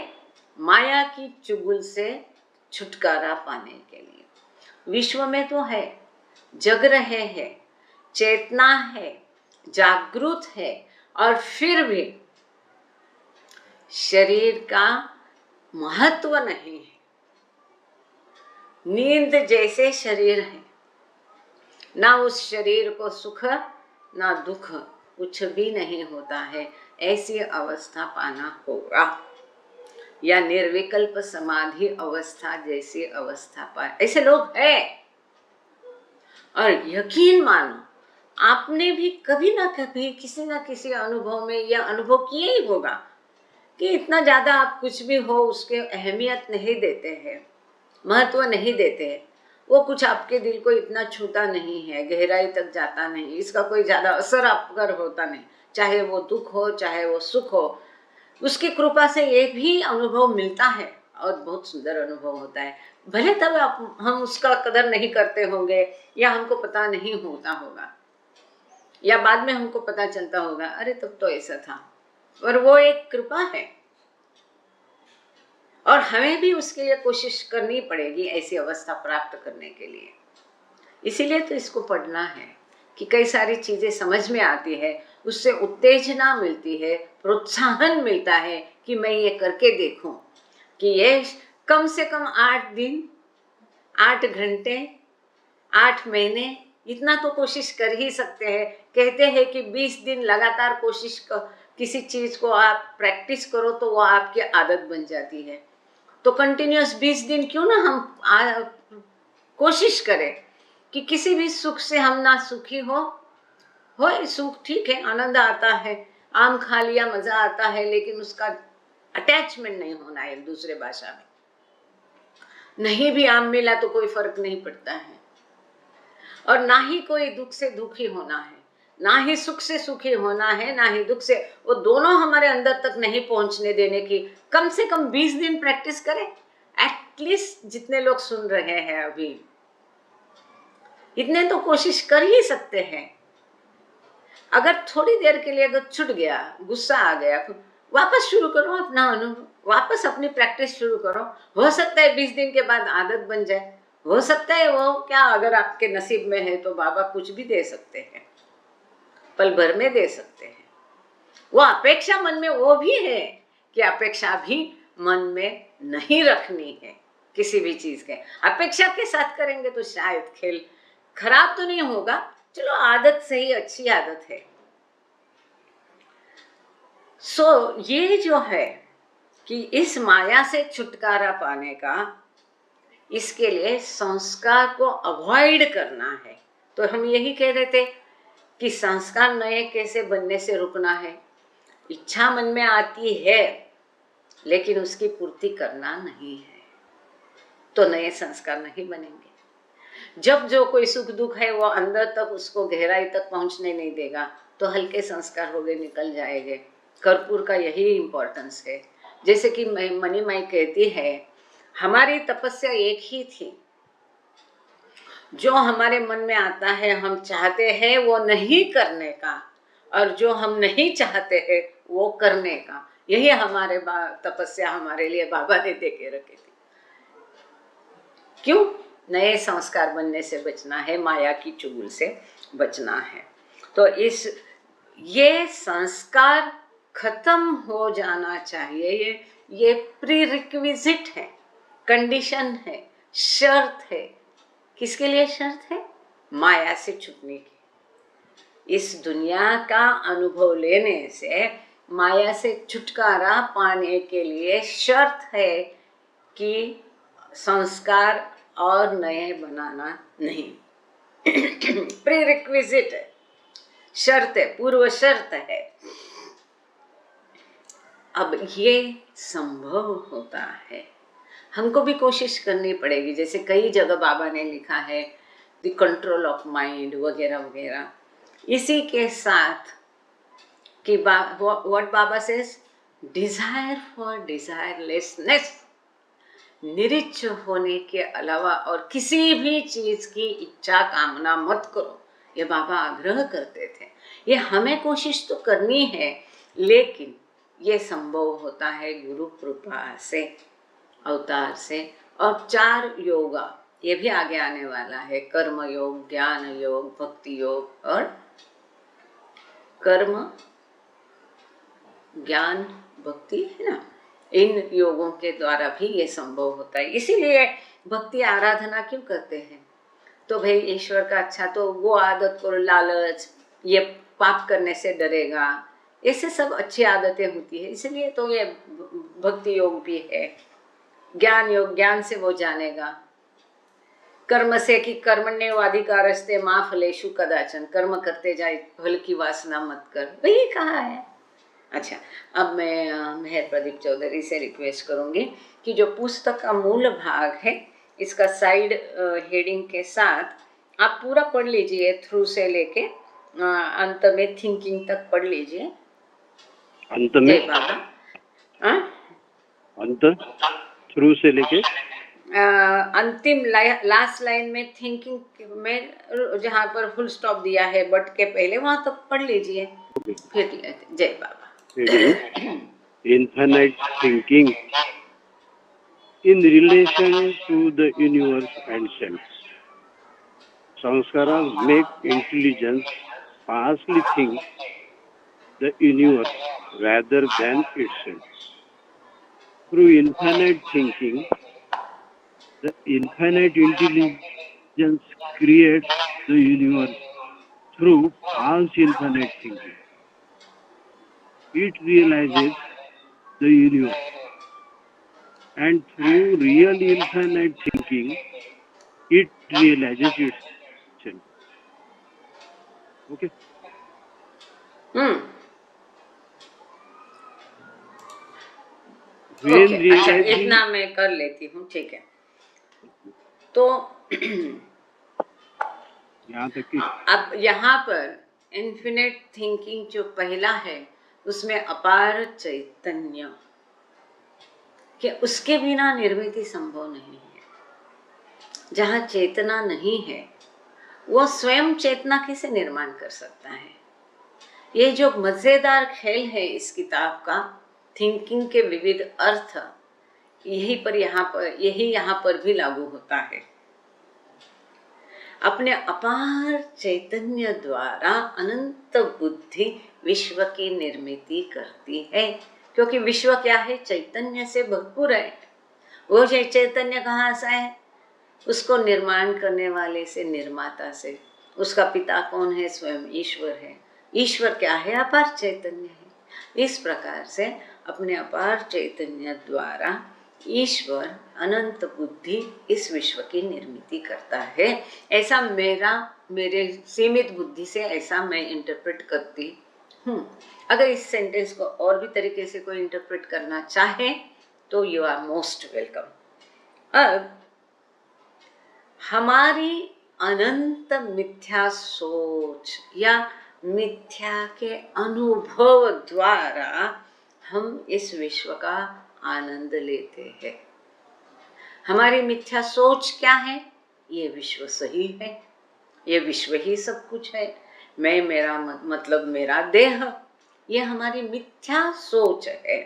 माया की चुगल से छुटकारा पाने के लिए। विश्व में तो है, जग रहे हैं, चेतना है, जागृत है, और फिर भी शरीर का महत्व नहीं है। नींद जैसे शरीर है, ना उस शरीर को सुख ना दुख, कुछ भी नहीं होता है। ऐसी अवस्था पाना होगा, या निर्विकल्प समाधि अवस्था जैसी अवस्था पाए। ऐसे लोग हैं। और यकीन मानो, आपने भी कभी ना कभी किसी ना किसी अनुभव में यह अनुभव किया ही होगा कि इतना ज़्यादा आप कुछ भी हो उसके अहमियत नहीं देते हैं, महत्व नहीं देते हैं। वो कुछ आपके दिल को इतना छूता नहीं है, गहराई तक जाता नहीं, इसका कोई ज़्यादा असर आप पर होता नहीं। चाहे वो दुख हो, चाहे वो सुख हो, उसकी कृपा से ये भी अनुभव मिलता है और बहुत सुंदर अनुभव होता है। भले तब हम उसका कदर नहीं करते होंगे, या हमको पता नहीं होता होगा, या बाद में हमको पता चलता होगा अरे तब तो ऐसा था, पर वो एक कृपा है और हमें भी उसके लिए कोशिश करनी पड़ेगी ऐसी अवस्था प्राप्त करने के लिए। इसीलिए तो इसको पढ़ना है कि कई सारी चीजें समझ में आती है, उससे उत्तेजना मिलती है, प्रोत्साहन मिलता है कि मैं ये करके देखूं कि ये कम से कम 8 दिन, 8 घंटे, 8 महीने, इतना तो कोशिश कर ही सकते हैं। कहते हैं कि 20 दिन लगातार कोशिश कर, किसी चीज को आप प्रैक्टिस करो तो वो आपकी आदत बन जाती है। तो कंटिन्यूअस 20 दिन क्यों ना हम कोशिश करें कि किसी भी सुख से हम ना सुखी हो सुख ठीक है, आनंद आता है, आम खा लिया मजा आता है, लेकिन उसका अटैचमेंट नहीं होना है। एक दूसरे भाषा में नहीं भी आम मिला तो कोई फर्क नहीं पड़ता है, और ना ही कोई दुख से दुखी होना है, ना ही सुख से सुखी होना है, ना ही दुख से, वो दोनों हमारे अंदर तक नहीं पहुंचने देने की कम से कम 20 दिन प्रैक्टिस करें। एटलीस्ट जितने लोग सुन रहे हैं अभी, इतने तो कोशिश कर ही सकते हैं। अगर थोड़ी देर के लिए अगर छूट गया, गुस्सा आ गया, वापस शुरू करो अपना अनुभव, वापस अपनी प्रैक्टिस शुरू करो। हो सकता है 20 दिन के बाद आदत बन जाए, हो सकता है वो क्या, अगर आपके नसीब में है तो बाबा कुछ भी दे सकते हैं, पल भर में दे सकते हैं। वो अपेक्षा मन में वो भी है कि अपेक्षा भी मन में नहीं रखनी है। किसी भी चीज के अपेक्षा के साथ करेंगे तो शायद खेल खराब तो नहीं होगा, चलो आदत सही, अच्छी आदत है। ये जो है कि इस माया से छुटकारा पाने का, इसके लिए संस्कार को अवॉइड करना है। तो हम यही कह रहे थे कि संस्कार नए कैसे बनने से रुकना है। इच्छा मन में आती है लेकिन उसकी पूर्ति करना नहीं है तो नए संस्कार नहीं बनेंगे। जब जो कोई सुख दुख है वो अंदर तक, उसको गहराई तक पहुंचने नहीं देगा तो हल्के संस्कार हो गए, निकल जाएंगे। कर्पूर का यही इम्पोर्टेंस है। जैसे कि मनी माई कहती है, हमारी तपस्या एक ही थी, जो हमारे मन में आता है हम चाहते हैं वो नहीं करने का, और जो हम नहीं चाहते हैं वो करने का। यही हमारे तपस्या हमारे लिए बाबा ने दे के रखी थी। क्यों? नए संस्कार बनने से बचना है, माया की चुगल से बचना है। तो ये संस्कार खत्म हो जाना चाहिए। ये प्री रिक्विजिट है, कंडीशन है, शर्त है। किसके लिए शर्त है? माया से छूटने की। इस दुनिया का अनुभव लेने से, माया से छुटकारा पाने के लिए शर्त है कि संस्कार और नए बनाना नहीं। प्री रिक्विजिट है, शर्त है, पूर्व शर्त है। अब ये संभव होता है, हमको भी कोशिश करनी पड़ेगी। जैसे कई जगह बाबा ने लिखा है द कंट्रोल ऑफ माइंड वगैरह वगैरह। इसी के साथ कि what Baba says, desire for desirelessness, निरीच्छ होने के अलावा और किसी भी चीज की इच्छा कामना मत करो, ये बाबा आग्रह करते थे। ये हमें कोशिश तो करनी है, लेकिन ये संभव होता है गुरु कृपा से, अवतार से। और 4 योगा ये भी आगे आने वाला है, कर्म योग, ज्ञान योग, भक्ति योग और कर्म ज्ञान भक्ति, है ना। इन योगों के द्वारा भी ये संभव होता है। इसीलिए भक्ति आराधना क्यों करते हैं? तो भाई ईश्वर का अच्छा, तो वो आदत करो, लालच, ये पाप करने से डरेगा, ऐसे सब अच्छी आदतें होती है। इसलिए तो ये भक्ति योग भी है। ज्ञान योग, ज्ञान से वो जानेगा। कर्म से कि कर्मण्येवाधिकारस्ते मा फलेषु कदाचन, कर्म करते जाए, फल की वासना मत कर, वही कहा है। अच्छा, अब मैं मेहर प्रदीप चौधरी से रिक्वेस्ट करूंगी कि जो पुस्तक का मूल भाग है, इसका साइड हेडिंग के साथ आप पूरा पढ़ लीजिए, थ्रू से लेके अंत में थिंकिंग तक पढ़ लीजिए। अंत में, जय बाबा। अंत थ्रू से लेके अंतिम लास्ट लाइन में थिंकिंग में जहाँ पर फुल स्टॉप दिया है बट के पहले, वहां तक पढ़ लीजिए, फिर लेते। जय बाबा। Infinite thinking in relation to the universe and self. Sanskaras make intelligence pastly think the universe rather than itself. Through infinite thinking, the infinite intelligence creates the universe through false infinite thinking. It realizes the universe, and through real infinite thinking, it realizes itself. Okay? Okay, अच्छा, इतना मैं कर लेती हूँ, ठीक है। तो यहाँ तक कि अब यहाँ पर इन्फिनिट थिंकिंग जो पहला है, उसमें अपार चैतन्य कि उसके बिना निर्मिति संभव नहीं है। जहाँ चेतना नहीं है, वो स्वयं चेतना कैसे निर्माण कर सकता है? ये जो मजेदार खेल है इस किताब का, थिंकिंग के विविध अर्थ, यही यहाँ पर भी लागू होता है। अपने अपार चैतन्य द्वारा अनंत बुद्धि विश्व की निर्मिति करती है, क्योंकि विश्व क्या है? चैतन्य से भरपूर है। वो चैतन्य कहाँ से है? उसको निर्माण करने वाले से, निर्माता से। उसका पिता कौन है? स्वयं ईश्वर है। ईश्वर क्या है? अपार चैतन्य है। इस प्रकार से अपने अपार चैतन्य द्वारा ईश्वर अनंत बुद्धि इस विश्व की निर्मिति करता है। ऐसा मेरे सीमित बुद्धि से ऐसा मैं इंटरप्रेट करती हूँ। अगर इस सेंटेंस को और भी तरीके से कोई इंटरप्रेट करना चाहे तो यू आर मोस्ट वेलकम। अब हमारी अनंत मिथ्या सोच या मिथ्या के अनुभव द्वारा हम इस विश्व का आनंद लेते हैं। हमारी मिथ्या सोच क्या है? ये विश्व सही है, ये विश्व ही सब कुछ है, मैं, मेरा मतलब मेरा देह, ये हमारी मिथ्या सोच है।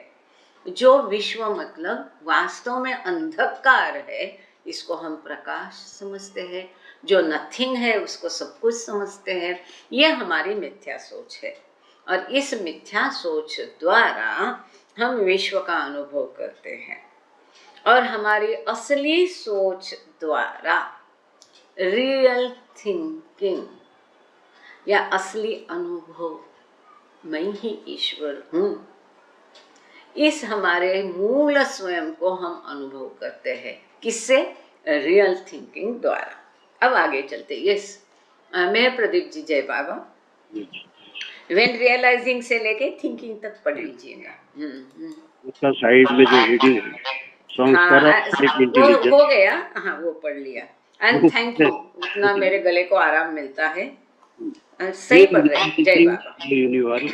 जो विश्व मतलब वास्तव में अंधकार है, इसको हम प्रकाश समझते हैं। जो नथिंग है उसको सब कुछ समझते हैं। ये हमारी मिथ्या सोच है। और इस मिथ्या सोच द्वारा हम विश्व का अनुभव करते हैं और हमारी असली सोच द्वारा रियल थिंकिंग या असली अनुभव, मैं ही ईश्वर हूँ, इस हमारे मूल स्वयं को हम अनुभव करते हैं। किससे? रियल थिंकिंग द्वारा। अब आगे चलते। यस, मैं प्रदीप जी, जय बाबा। व्हेन रियलाइजिंग से लेके थिंकिंग तक पढ़ लीजिएगा। उसका साइड में जो हेडिंग है, संस्कार हाँ, एक वो इंटेलिजेंस, हो गया। हाँ, वो पढ़ लिया। एंड थैंक यू, उतना मेरे गले को आराम मिलता है। सही पढ़ रहे हैं, जय Baba. Universe,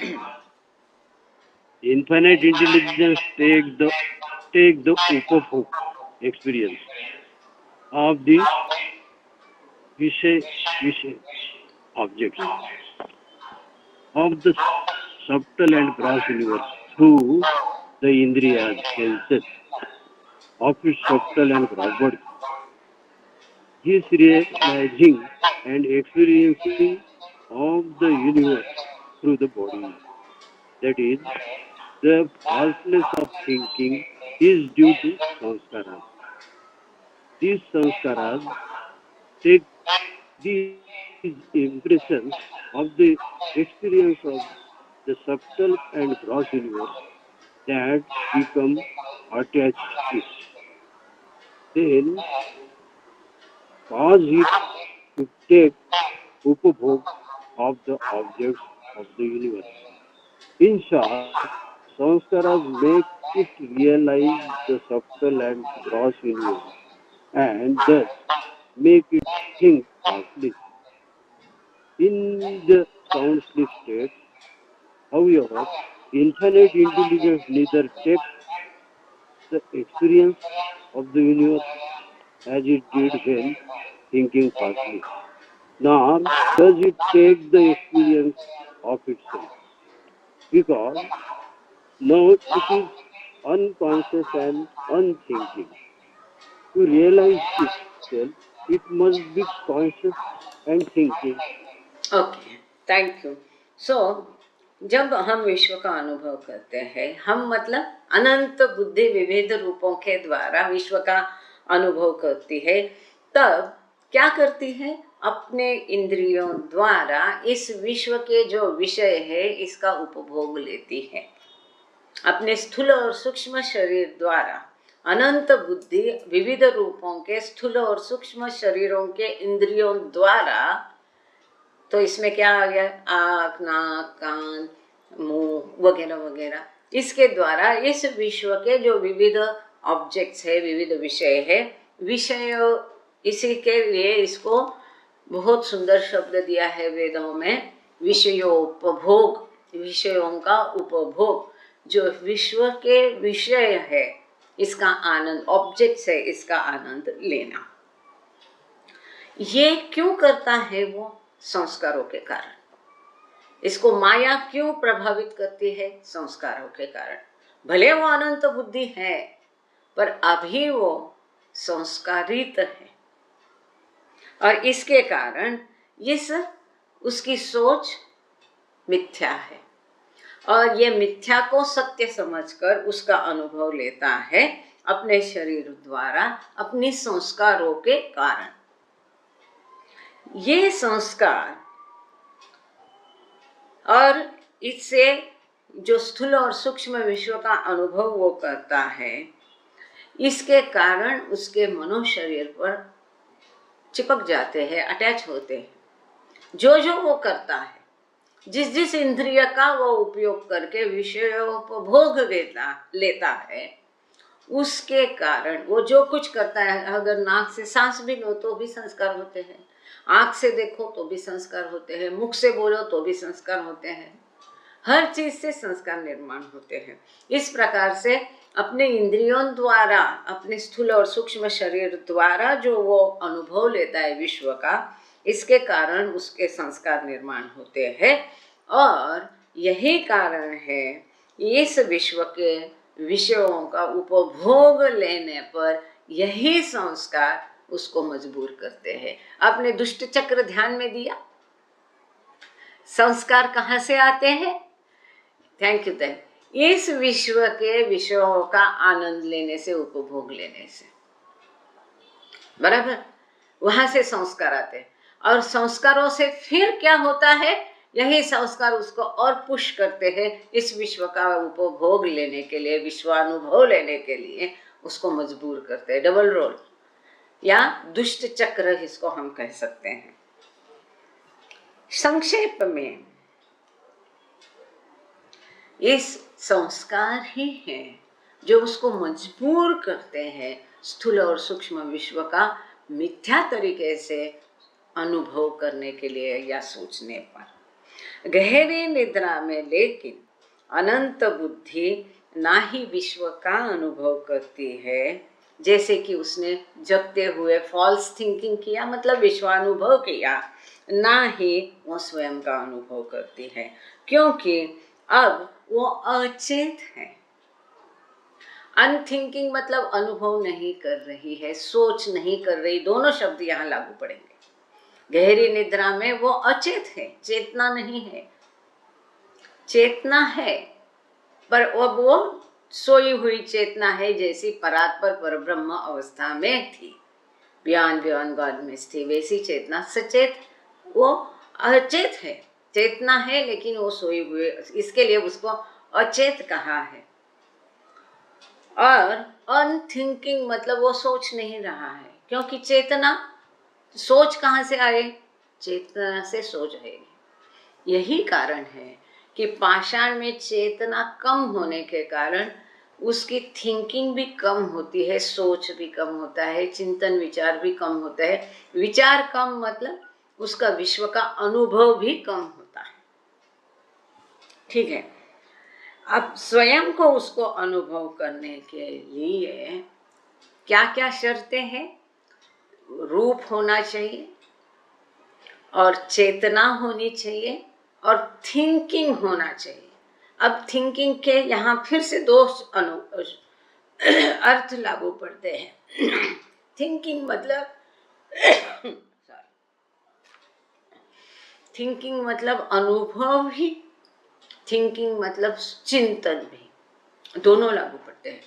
infinite intelligence take the upabhog experience of the vishay objects of the subtle and gross universe through the indriyas senses of its subtle and gross body. His realizing and experiencing of the universe through the body, that is, the falseness of thinking, is due to sanskaras. These sanskaras take these impressions of the experience of the subtle and gross universe that become attached to it. Then cause it to take upabhog of the objects of the universe. In short, sanskaras make it realize the subtle and gross universe and thus make it think falsely. In the sound sleep state, however, infinite intelligence neither takes the experience of the universe as it did when thinking falsely, nor does it take the experience of itself, because now it is unconscious and unthinking. To realize itself, it must be conscious and thinking. Okay, thank you. So जब हम विश्व का अनुभव करते हैं, हम मतलब अनंत बुद्धि विविध रूपों के द्वारा विश्व का अनुभव करती है, तब क्या करती है? अपने इंद्रियों द्वारा इस विश्व के जो विषय है इसका उपभोग लेती है। अपने स्थूल और सूक्ष्म शरीर द्वारा अनंत बुद्धि विविध रूपों के स्थूल और सूक्ष्म शरीरों के इंद्रियों द्वारा, तो इसमें क्या आ गया? आँख, नाक, कान, मुंह वगैरह वगैरह, इसके द्वारा इस विश्व के जो विविध ऑब्जेक्ट्स है, विविध विषय है, विषय, इसी के लिए इसको बहुत सुंदर शब्द दिया है वेदों में, विषयोपभोग, विषयों का उपभोग। जो विश्व के विषय है इसका आनंद, ऑब्जेक्ट्स है इसका आनंद लेना। ये क्यों करता है? वो संस्कारों के कारण। इसको माया क्यों प्रभावित करती है? संस्कारों के कारण। भले वो अनंत बुद्धि है पर अभी वो संस्कारित है और इसके कारण उसकी सोच मिथ्या है और ये मिथ्या को सत्य समझकर उसका अनुभव लेता है अपने शरीर द्वारा, अपने संस्कारों के कारण। ये संस्कार और इससे जो स्थूल और सूक्ष्म विश्व का अनुभव वो करता है, इसके कारण उसके मनो शरीर पर चिपक जाते हैं, अटैच होते हैं। जो जो वो करता है, जिस जिस इंद्रिय का वो उपयोग करके विषयोपभोग लेता है, उसके कारण वो जो कुछ करता है, अगर नाक से सांस भी लो तो भी संस्कार होते हैं, आँख से देखो तो भी संस्कार होते हैं, मुख से बोलो तो भी संस्कार होते हैं, हर चीज से संस्कार निर्माण होते हैं। इस प्रकार से अपने इंद्रियों द्वारा, अपने स्थूल और सूक्ष्म शरीर द्वारा जो वो अनुभव लेता है विश्व का, इसके कारण उसके संस्कार निर्माण होते हैं। और यही कारण है इस विश्व के विषयों का उपभोग लेने पर यही संस्कार उसको मजबूर करते हैं। आपने दुष्ट चक्र ध्यान में दिया? संस्कार कहाँ से आते हैं? Thank you. इस विश्व के विषयों का आनंद लेने से, उपभोग लेने से। बराबर, वहां से संस्कार आते हैं और संस्कारों से फिर क्या होता है, यही संस्कार उसको और पुश करते हैं इस विश्व का उपभोग लेने के लिए, विश्वानुभव लेने के लिए उसको मजबूर करते हैं। डबल रोल या दुष्ट चक्र इसको हम कह सकते हैं। संक्षेप में इस संस्कार ही है जो उसको मजबूर करते हैं स्थूल और सूक्ष्म विश्व का मिथ्या तरीके से अनुभव करने के लिए या सोचने पर। गहरी निद्रा में लेकिन अनंत बुद्धि ना ही विश्व का अनुभव करती है, जैसे कि उसने जगते हुए फॉल्स थिंकिंग किया, मतलब विश्वानुभव किया, ना ही वो स्वयं का अनुभव करती है, क्योंकि अब वो अचेत है। अनथिंकिंग मतलब अनुभव नहीं कर रही है, सोच नहीं कर रही, दोनों शब्द यहाँ लागू पड़ेंगे। गहरी निद्रा में वो अचेत है, चेतना नहीं है। चेतना है पर अब वो सोई हुई चेतना है, जैसी परात्पर परब्रह्म अवस्था में थी, बियॉन्ड गॉड में थी, वैसी चेतना सचेत, वो अचेत है। चेतना है लेकिन वो सोई हुए, इसके लिए उसको अचेत कहा है। और अनथिंकिंग मतलब वो सोच नहीं रहा है, क्योंकि चेतना, सोच कहाँ से आए, चेतना से सोच आएगी। यही कारण है कि पाषाण में चेतना कम होने के कारण उसकी थिंकिंग भी कम होती है, सोच भी कम होता है, चिंतन विचार भी कम होता है। विचार कम मतलब उसका विश्व का अनुभव भी कम होता है। ठीक है, अब स्वयं को उसको अनुभव करने के लिए क्या क्या शर्तें हैं? रूप होना चाहिए और चेतना होनी चाहिए और थिंकिंग होना चाहिए। अब थिंकिंग के यहाँ फिर से दो अर्थ लागू पड़ते हैं। थिंकिंग मतलब थिंकिंग मतलब अनुभव भी, थिंकिंग मतलब चिंतन भी, दोनों लागू पड़ते हैं।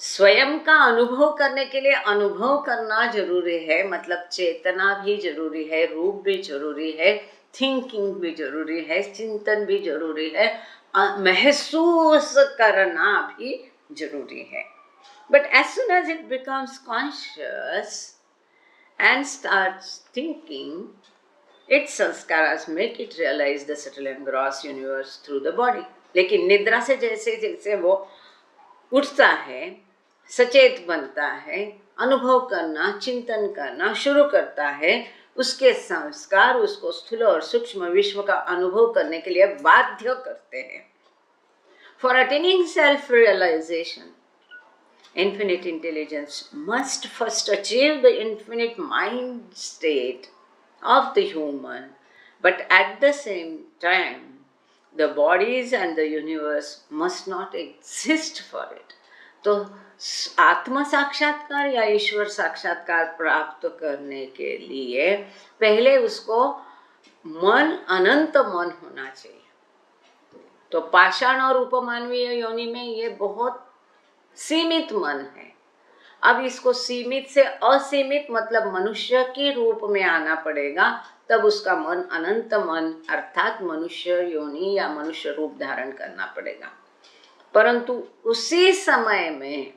स्वयं का अनुभव करने के लिए अनुभव करना जरूरी है, मतलब चेतना भी जरूरी है, रूप भी जरूरी है, थिंकिंग भी जरूरी है, चिंतन भी जरूरी है, महसूस करना भी जरूरी है। But as soon as it becomes conscious and starts thinking, its sanskaras make it realize the subtle and gross universe through the body. लेकिन निद्रा से जैसे जैसे वो उठता है, सचेत बनता है, अनुभव करना, चिंतन करना शुरू करता है, उसके संस्कार उसको स्थूल और सूक्ष्म विश्व का अनुभव करने के लिए बाध्य करते हैं। For attaining self-realization, infinite intelligence must first achieve the infinite mind state of the human, but at the same time the bodies and the universe must not exist for it. तो आत्म साक्षात्कार या ईश्वर साक्षात्कार प्राप्त करने के लिए पहले उसको मन, अनंत मन होना चाहिए। तो पाषाण और उपमानवीय योनि में ये बहुत सीमित मन है। अब इसको सीमित से असीमित मतलब मनुष्य के रूप में आना पड़ेगा, तब उसका मन अनंत मन अर्थात मनुष्य योनि या मनुष्य रूप धारण करना पड़ेगा। परंतु उसी समय में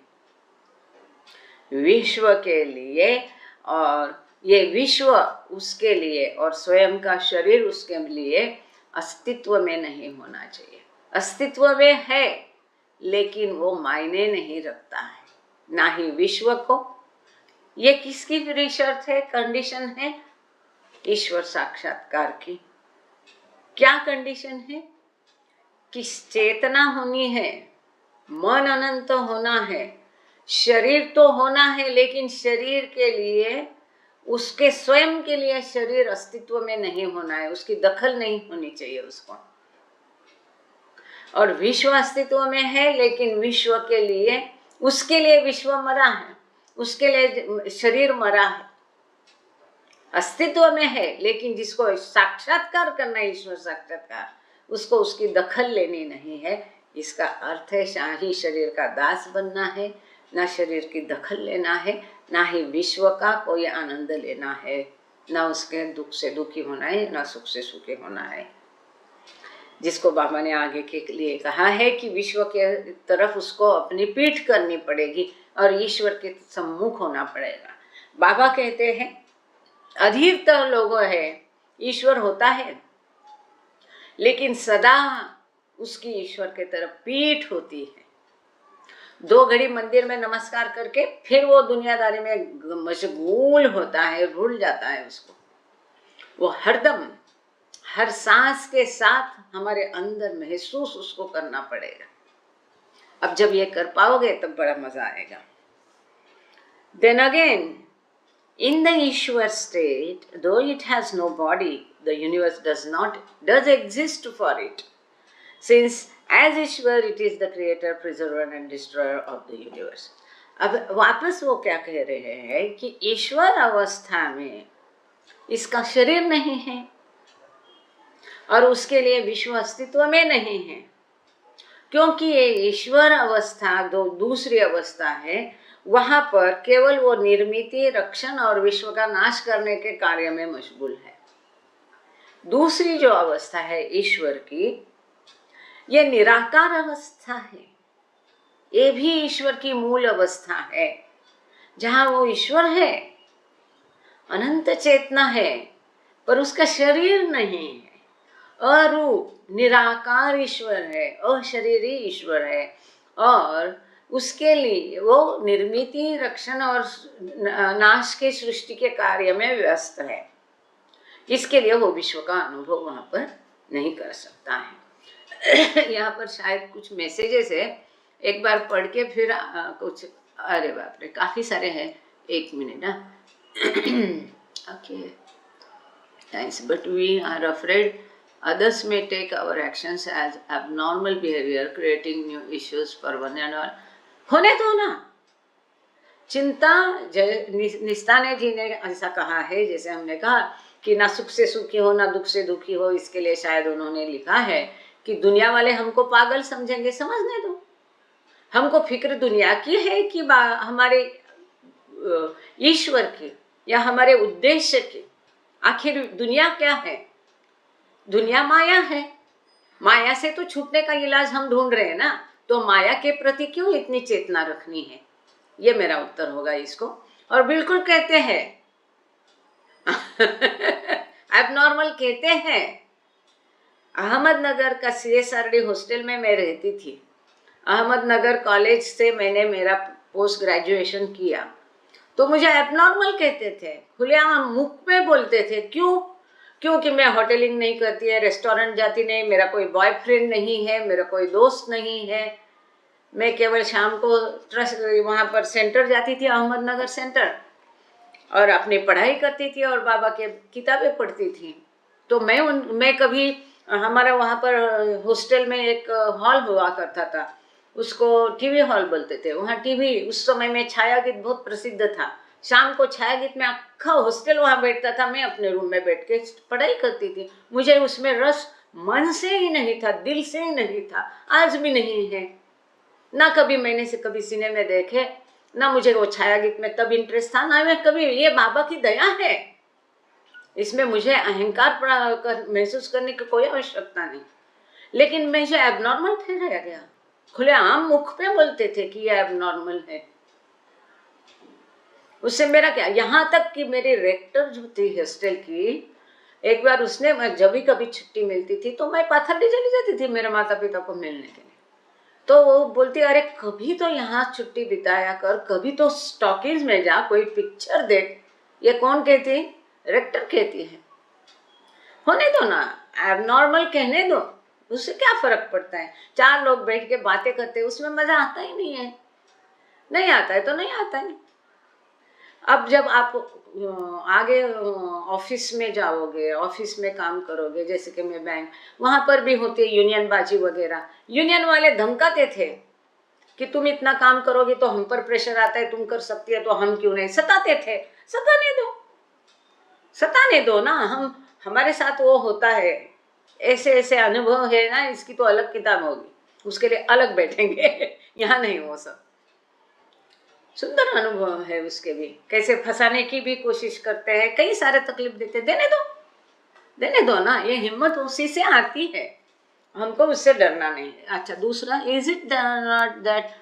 विश्व के लिए, और ये विश्व उसके लिए और स्वयं का शरीर उसके लिए अस्तित्व में नहीं होना चाहिए। अस्तित्व में है लेकिन वो मायने नहीं रखता है, ना ही विश्व को। ये किसकी पूरी शर्त है, कंडीशन है? ईश्वर साक्षात्कार की। क्या कंडीशन है? कि चेतना होनी है, मन अनंत होना है, शरीर तो होना है, लेकिन शरीर के लिए, उसके स्वयं के लिए शरीर अस्तित्व में नहीं होना है, उसकी दखल नहीं होनी चाहिए उसको। और विश्व अस्तित्व में है लेकिन विश्व के लिए, उसके लिए विश्व मरा है, उसके लिए शरीर मरा है। अस्तित्व में है लेकिन जिसको साक्षात्कार करना है, ईश्वर साक्षात्कार, उसको उसकी दखल लेनी नहीं है, इसका अर्थ है ना ही शरीर का दास बनना है, ना शरीर की दखल लेना है, ना ही विश्व का कोई आनंद लेना है, ना उसके दुख से दुखी होना है, ना सुख से सुखी होना है। जिसको बाबा ने आगे के लिए कहा है कि विश्व के तरफ उसको अपनी पीठ करनी पड़ेगी और ईश्वर के सम्मुख होना पड़ेगा। बाबा कहते हैं अधिकतर लोगों है ईश्वर होता है, लेकिन सदा उसकी ईश्वर के तरफ पीठ होती है। 2 घड़ी मंदिर में नमस्कार करके फिर वो दुनियादारी में मशगूल होता है, भूल जाता है उसको। वो हरदम हर सांस के साथ हमारे अंदर महसूस उसको करना पड़ेगा। अब जब ये कर पाओगे तब बड़ा मजा आएगा। Then again, in the Ishwar state, though it has no body, the universe does exist for it. Since as Ishwar, it is the creator, preserver and destroyer of the universe. अब वापस वो क्या कह रहे हैं कि ईश्वर अवस्था में इसका शरीर नहीं है और उसके लिए विश्व अस्तित्व में नहीं है, क्योंकि ये ईश्वर अवस्था दूसरी अवस्था है। वहां पर केवल वो निर्मिति, रक्षण और विश्व का नाश करने के कार्य में मशगूल है। दूसरी जो अवस्था है ईश्वर की, ये निराकार अवस्था है। ये भी ईश्वर की मूल अवस्था है, जहां वो ईश्वर है, अनंत चेतना है, पर उसका शरीर नहीं है। अरूप निराकार ईश्वर है, अशरीरी ईश्वर है, और उसके लिए वो निर्मिति, रक्षण और नाश के सृष्टि के कार्य में व्यस्त है। इसके लिए वो विश्व का अनुभव वहां पर नहीं कर सकता है। यहाँ पर शायद कुछ मैसेजेस है, एक बार पढ़ के फिर कुछ, अरे बाप रे काफी सारे हैं, 1 मिनट ना। Okay, thanks, but we are afraid others may take our actions as abnormal behavior, creating new issues for one and all. होने दो ना। चिंता, निस्ताने जी ने ऐसा कहा है, जैसे हमने कहा कि ना सुख से सुखी हो ना दुख से दुखी हो, इसके लिए शायद उन्होंने लिखा है कि दुनिया वाले हमको पागल समझेंगे, समझने दो। हमको फिक्र दुनिया की है कि हमारे ईश्वर की या हमारे उद्देश्य की। आखिर दुनिया क्या है? दुनिया माया है। माया से तो छूटने का इलाज हम ढूंढ रहे हैं ना, तो माया के प्रति क्यों इतनी चेतना रखनी है? ये मेरा उत्तर होगा इसको। और बिल्कुल कहते हैं एबनॉर्मल कहते हैं। अहमदनगर का CSRD हॉस्टल में मैं रहती थी। अहमदनगर कॉलेज से मैंने मेरा पोस्ट ग्रेजुएशन किया, तो मुझे एबनॉर्मल कहते थे, खुलेआम मुख में बोलते थे। क्यों? क्योंकि मैं होटलिंग नहीं करती है, रेस्टोरेंट जाती नहीं, मेरा कोई बॉयफ्रेंड नहीं है, मेरा कोई दोस्त नहीं है। मैं केवल शाम को ट्रस्ट वहाँ पर सेंटर जाती थी, अहमदनगर सेंटर, और अपनी पढ़ाई करती थी और बाबा के किताबें पढ़ती थी। तो मैं कभी, हमारा वहाँ पर हॉस्टल में एक हॉल हुआ करता था, उसको टीवी हॉल बोलते थे। वहाँ टीवी, उस समय में छाया गीत बहुत प्रसिद्ध था। शाम को छाया गीत में आखा हॉस्टल वहाँ बैठता था, मैं अपने रूम में बैठ के पढ़ाई करती थी। मुझे उसमें रस मन से ही नहीं था, दिल से ही नहीं था, आज भी नहीं है। ना कभी मैंने से कभी सिनेमा देखे, ना मुझे वो छाया गीत में तब इंटरेस्ट था, ना मैं कभी। ये बाबा की दया है, इसमें मुझे अहंकार महसूस करने की कोई आवश्यकता नहीं। लेकिन मुझे एबनॉर्मल ठहराया गया। खुलेआम मुख पे बोलते थे कि ये एबनॉर्मल है। उससे मेरा क्या, यहाँ तक कि मेरी रेक्टर जो थी हॉस्टल की, एक बार उसने, जब भी कभी छुट्टी मिलती थी तो मैं पाथरडी चली जाती थी मेरे माता पिता को मिलने के लिए। तो वो बोलती, अरे कभी तो यहाँ छुट्टी बिताया कर, कभी तो स्टॉकीज में जा, कोई पिक्चर देख। ये कौन कहती? रेक्टर कहती है। होने दो ना, एबनॉर्मल कहने दो, उससे क्या फर्क पड़ता है? 4 लोग बैठ के बातें करते, उसमें मजा आता ही नहीं है। नहीं आता है तो नहीं आता है। अब जब आप आगे ऑफिस में जाओगे, ऑफिस में काम करोगे, जैसे कि मैं बैंक, वहाँ पर भी होती है यूनियन बाजी वगैरह। यूनियन वाले धमकाते थे कि तुम इतना काम करोगे तो हम पर प्रेशर आता है, तुम कर सकती है तो हम क्यों नहीं। सताते थे। सताने दो ना। हमारे साथ वो होता है, ऐसे ऐसे अनुभव है ना, इसकी तो अलग किताब होगी। उसके लिए अलग बैठेंगे। यहाँ नहीं वो सब। सुंदर अनुभव है उसके भी, कैसे फंसाने की भी कोशिश करते हैं, कई सारे तकलीफ देते, देने दो ना, ये हिम्मत उसी से आती है, हमको उससे डरना नहीं है। अच्छा, दूसरा, is it not that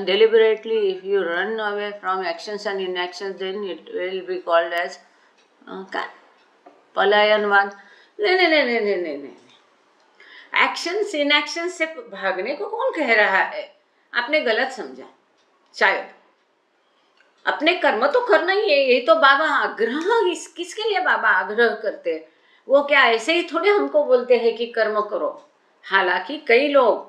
deliberately if you run away from actions and inactions then it will be called as पलायनवाद? नहीं, एक्शंस इनएक्शन से भागने को कौन कह रहा है? आपने गलत समझा शायद। अपने कर्म तो करना ही है, यही तो बाबा आग्रह, किसके लिए बाबा आग्रह करते हैं? वो क्या ऐसे ही थोड़े हमको बोलते हैं कि कर्म करो। हालांकि कई लोग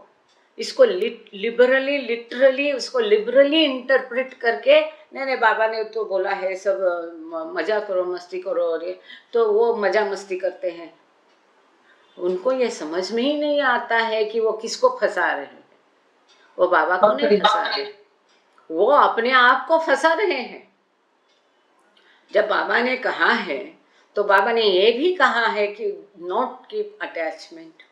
इसको लिटरली उसको लिबरली इंटरप्रेट करके, नहीं बाबा ने तो बोला है सब मजा करो, मस्ती करो, और ये तो वो मजा मस्ती करते हैं। उनको ये समझ में ही नहीं आता है कि वो किसको फंसा रहे हैं। वो बाबा को नहीं फंसा रहे, वो अपने आप को फंसा रहे हैं। जब बाबा ने कहा है तो बाबा ने ये भी कहा है कि नॉट कीप अटैचमेंट,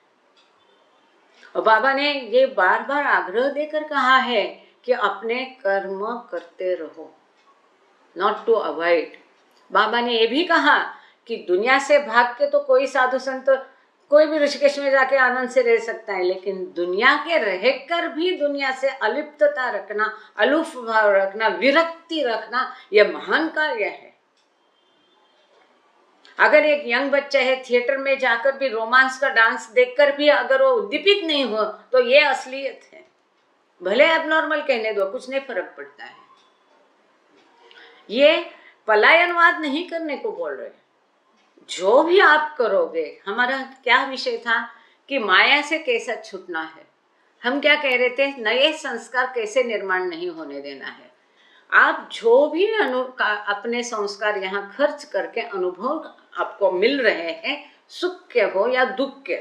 और बाबा ने ये बार बार आग्रह देकर कहा है कि अपने कर्म करते रहो, नॉट टू अवॉइड। बाबा ने ये भी कहा कि दुनिया से भाग के तो कोई साधु संत, कोई भी ऋषिकेश में जाके आनंद से रह सकता है, लेकिन दुनिया के रहकर भी दुनिया से अलिप्तता रखना, अलूफ भाव रखना, विरक्ति रखना, यह महान कार्य है। अगर एक यंग बच्चा है, थिएटर में जाकर भी रोमांस का डांस देखकर भी अगर वो उद्दीपित नहीं हो तो ये असलियत है। भले एबनॉर्मल कहने दो, कुछ नहीं फर्क पड़ता है। ये पलायनवाद नहीं करने को बोल रहे। जो भी आप करोगे, हमारा क्या विषय था कि माया से कैसा छूटना है। हम क्या कह रहे थे, नए संस्कार कैसे निर्माण नहीं होने देना है। आप जो भी अपने संस्कार यहाँ खर्च करके अनुभव आपको मिल रहे हैं, सुख के हो या दुख के,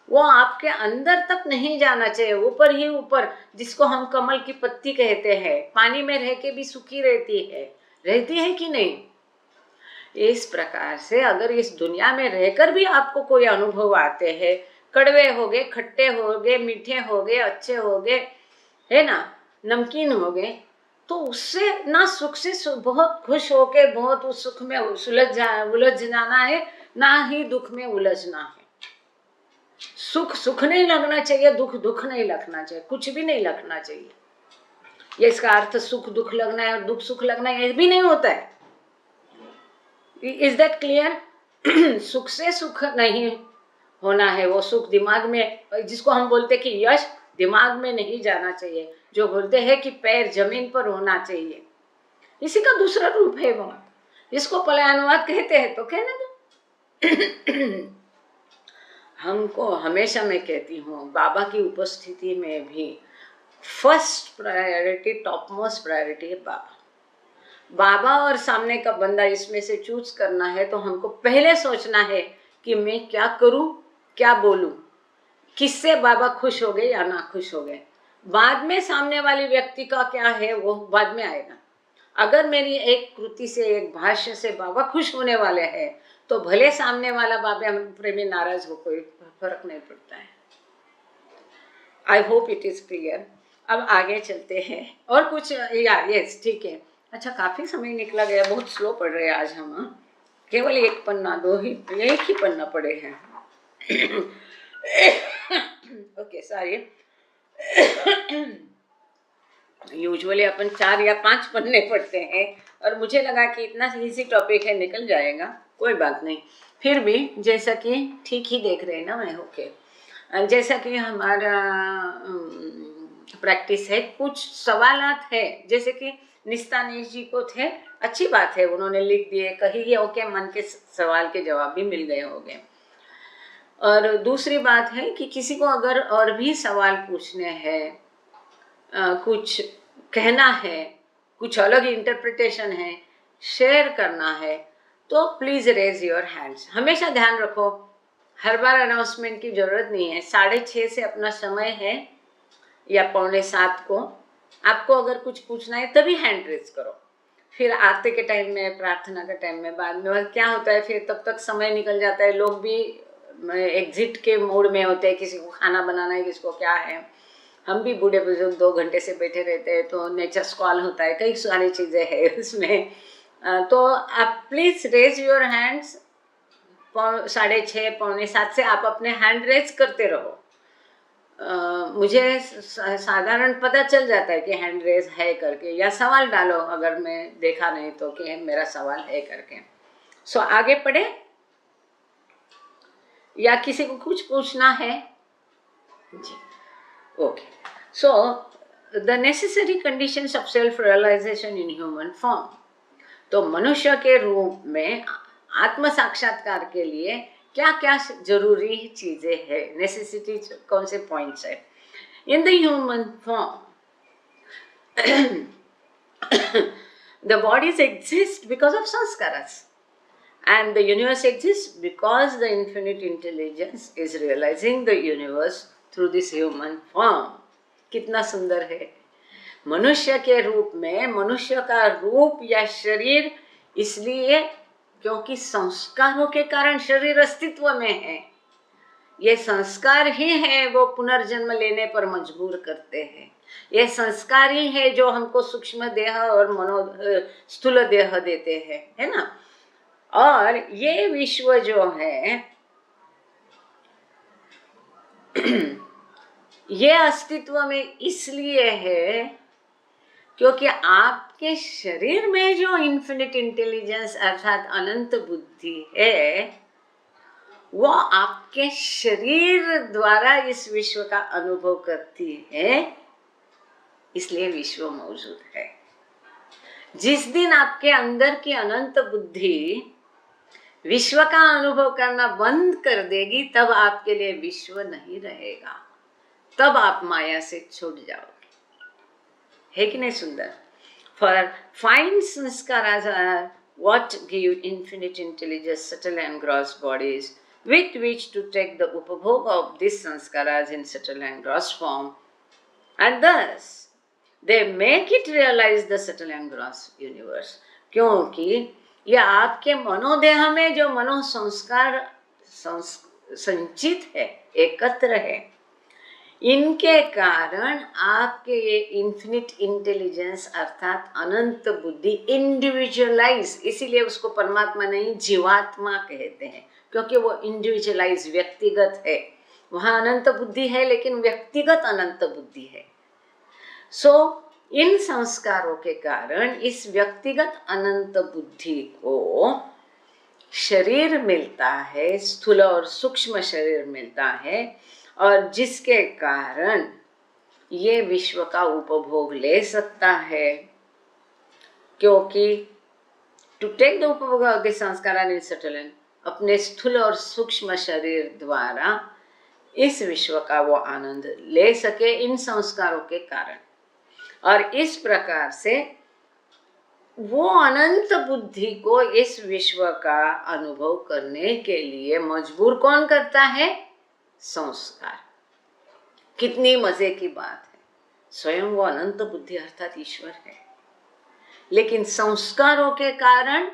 वो आपके अंदर तक नहीं जाना चाहिए, ऊपर ही ऊपर, जिसको हम कमल की पत्ती कहते हैं, पानी में रह के भी सुखी रहती है कि नहीं। इस प्रकार से अगर इस दुनिया में रहकर भी आपको कोई अनुभव आते हैं, कड़वे हो गए, खट्टे हो गए, मीठे हो गए, अच्छे हो गए, है ना, नमकीन हो गए, तो उससे ना सुख से बहुत खुश होके बहुत उस सुख में उलझ जाना है, ना ही दुख में उलझना है। सुख नहीं लगना चाहिए, दुख नहीं लगना चाहिए, कुछ भी नहीं लगना चाहिए। ये इसका अर्थ सुख दुख लगना है और दुख सुख लगना है, ये भी नहीं होता है। Is that clear? सुख से सुख नहीं होना है, वो सुख दिमाग में, जिसको हम बोलते कि यश दिमाग में नहीं जाना चाहिए, जो बोलते हैं कि पैर जमीन पर होना चाहिए, इसी का दूसरा रूप है वो। इसको पलायनवाद कहते हैं तो कहने दो। हमको हमेशा मैं कहती हूँ, बाबा की उपस्थिति में भी first priority, top most priority है बाबा और सामने का बंदा, इसमें से चूज करना है तो हमको पहले सोचना है कि मैं क्या करूं, क्या बोलूं, किससे बाबा खुश हो गए या ना खुश हो गए। बाद में सामने वाले व्यक्ति का क्या है वो बाद में आएगा। अगर मेरी एक कृति से, एक भाष्य से बाबा खुश होने वाले हैं तो भले सामने वाला बाबा प्रेमी नाराज हो, कोई फर्क नहीं पड़ता है। I hope it is clear. अब आगे चलते हैं और कुछ यस ठीक है। अच्छा, काफी समय निकला गया, बहुत स्लो पढ़ रहे हैं आज हम। केवल एक पन्ना, एक ही पन्ना पढ़े हैं। Okay sorry. यूजुअली अपन 4 या 5 पन्ने पढ़ते हैं और मुझे लगा कि इतना इजी टॉपिक है, निकल जाएगा, कोई बात नहीं। फिर भी जैसा कि ठीक ही देख रहे हैं ना मैं, ओके। जैसा कि हमारा प्रैक्टिस है, कुछ सवालात है, जैसे कि निस्तानेश जी को थे, अच्छी बात है, उन्होंने लिख दिए, कही ओके, मन के सवाल के जवाब भी मिल गए होंगे। और दूसरी बात है कि किसी को अगर और भी सवाल पूछने हैं, कुछ कहना है, कुछ अलग इंटरप्रिटेशन है, शेयर करना है, तो प्लीज़ रेज योर हैंड्स। हमेशा ध्यान रखो, हर बार अनाउंसमेंट की ज़रूरत नहीं है। 6:30 से अपना समय है या 6:45 को, आपको अगर कुछ पूछना है तभी हैंड रेज करो। फिर आते के टाइम में, प्रार्थना के टाइम में, बाद में क्या होता है, फिर तब तक समय निकल जाता है, लोग भी एग्जिट के मोड में होते हैं, किसी को खाना बनाना है, किसी को क्या है, हम भी बूढ़े बुजुर्ग 2 घंटे से बैठे रहते हैं, तो नेचर कॉल होता है, कई सारी चीज़ें हैं उसमें। तो आप प्लीज़ रेज योर हैंड्स। 6:30 पौने 7 से आप अपने हैंड रेज करते रहो। मुझे साधारण पता चल जाता है कि हैंड रेज है करके, या सवाल डालो अगर मैं देखा नहीं तो कि मेरा सवाल है करके। सो आगे पढ़े या किसी को कुछ पूछना है? जी, okay. So the necessary conditions of self realization in human form. तो मनुष्य के रूप में आत्म साक्षात्कार के लिए क्या क्या जरूरी चीजें हैं, नेसेसिटी कौन से पॉइंट्स है? In the human form the bodies exist because of sanskaras, and the universe exists because the infinite intelligence is realizing the universe through this human form. कितना सुंदर है। मनुष्य के रूप में, मनुष्य का रूप या शरीर इसलिए क्योंकि संस्कारों के कारण शरीर अस्तित्व में है। ये संस्कार ही है वो पुनर्जन्म लेने पर मजबूर करते हैं। ये संस्कार ही है जो हमको सूक्ष्म देह और स्थूल देह देते हैं, है ना। और ये विश्व जो है ये अस्तित्व में इसलिए है क्योंकि आपके शरीर में जो इन्फिनिट इंटेलिजेंस अर्थात अनंत बुद्धि है, वो आपके शरीर द्वारा इस विश्व का अनुभव करती है, इसलिए विश्व मौजूद है। जिस दिन आपके अंदर की अनंत बुद्धि विश्व का अनुभव करना बंद कर देगी, तब आपके लिए विश्व नहीं रहेगा, तब आप माया से छूट जाओगे। है कि नहीं सुंदर? For fine sanskaras are what give infinite intelligence subtle and gross bodies with which to take the upabhog of these sanskaras in subtle and gross form, and thus they make it realize the subtle and gross universe. क्योंकि ये आपके मनोदेह में जो मनो संस्कार संचित है, एकत्र है, इनके कारण आपके ये इन्फिनिट इंटेलिजेंस अर्थात अनंत बुद्धि इंडिविजुअलाइज, इसीलिए उसको परमात्मा नहीं जीवात्मा कहते हैं, क्योंकि वो इंडिविजुअलाइज व्यक्तिगत है। वहाँ अनंत बुद्धि है लेकिन व्यक्तिगत अनंत बुद्धि है। सो इन संस्कारों के कारण इस व्यक्तिगत अनंत बुद्धि को शरीर मिलता है, स्थूल और सूक्ष्म शरीर मिलता है, और जिसके कारण ये विश्व का उपभोग ले सकता है। क्योंकि टू टेक द उपभोग ऑफ द संस्कार इन सटल, अपने स्थूल और सूक्ष्म शरीर द्वारा इस विश्व का वो आनंद ले सके इन संस्कारों के कारण, और इस प्रकार से वो अनंत बुद्धि को इस विश्व का अनुभव करने के लिए मजबूर कौन करता है? संस्कार। कितनी मजे की बात है, स्वयं वो अनंत बुद्धि अर्थात ईश्वर है, लेकिन संस्कारों के कारण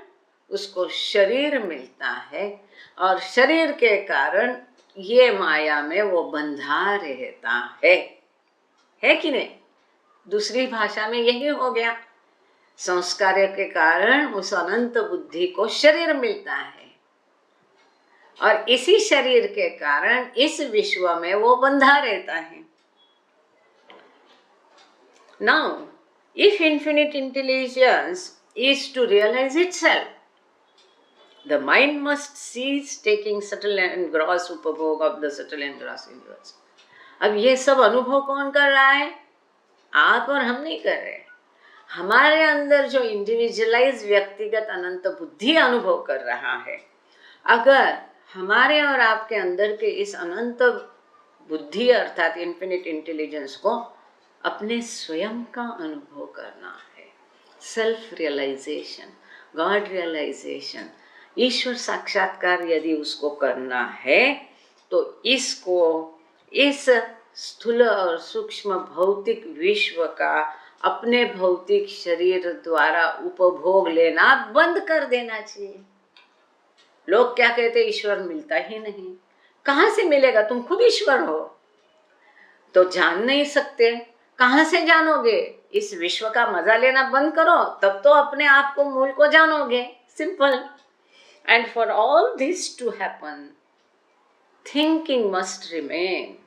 उसको शरीर मिलता है, और शरीर के कारण ये माया में वो बंधा रहता है कि नहीं? दूसरी भाषा में यही हो गया, संस्कार के कारण उस अनंत बुद्धि को शरीर मिलता है, और इसी शरीर के कारण इस विश्व में वो बंधा रहता है। Now, if infinite intelligence is to realize itself, the mind must cease taking subtle and gross उपभोग of the subtle and gross universe. अब ये सब अनुभव कौन कर रहा है? आप और हम नहीं कर रहे। हमारे अंदर जो इंडिविजुअलाइज व्यक्तिगत अनंत बुद्धि अनुभव कर रहा है। अगर हमारे और आपके अंदर के इस अनंत बुद्धि अर्थात इन्फिनिट इंटेलिजेंस को अपने स्वयं का अनुभव करना है, सेल्फ रियलाइजेशन, गॉड रियलाइजेशन, ईश्वर साक्षात्कार यदि उसको करना है, तो इसको इस स्थूल और सूक्ष्म भौतिक विश्व का अपने भौतिक शरीर द्वारा उपभोग लेना बंद कर देना चाहिए। लोग क्या कहते, ईश्वर मिलता ही नहीं। कहाँ से मिलेगा? तुम खुद ईश्वर हो। तो जान नहीं सकते, कहाँ से जानोगे? इस विश्व का मजा लेना बंद करो, तब तो अपने आप को, मूल को जानोगे। Simple. And for all this to happen, thinking must remain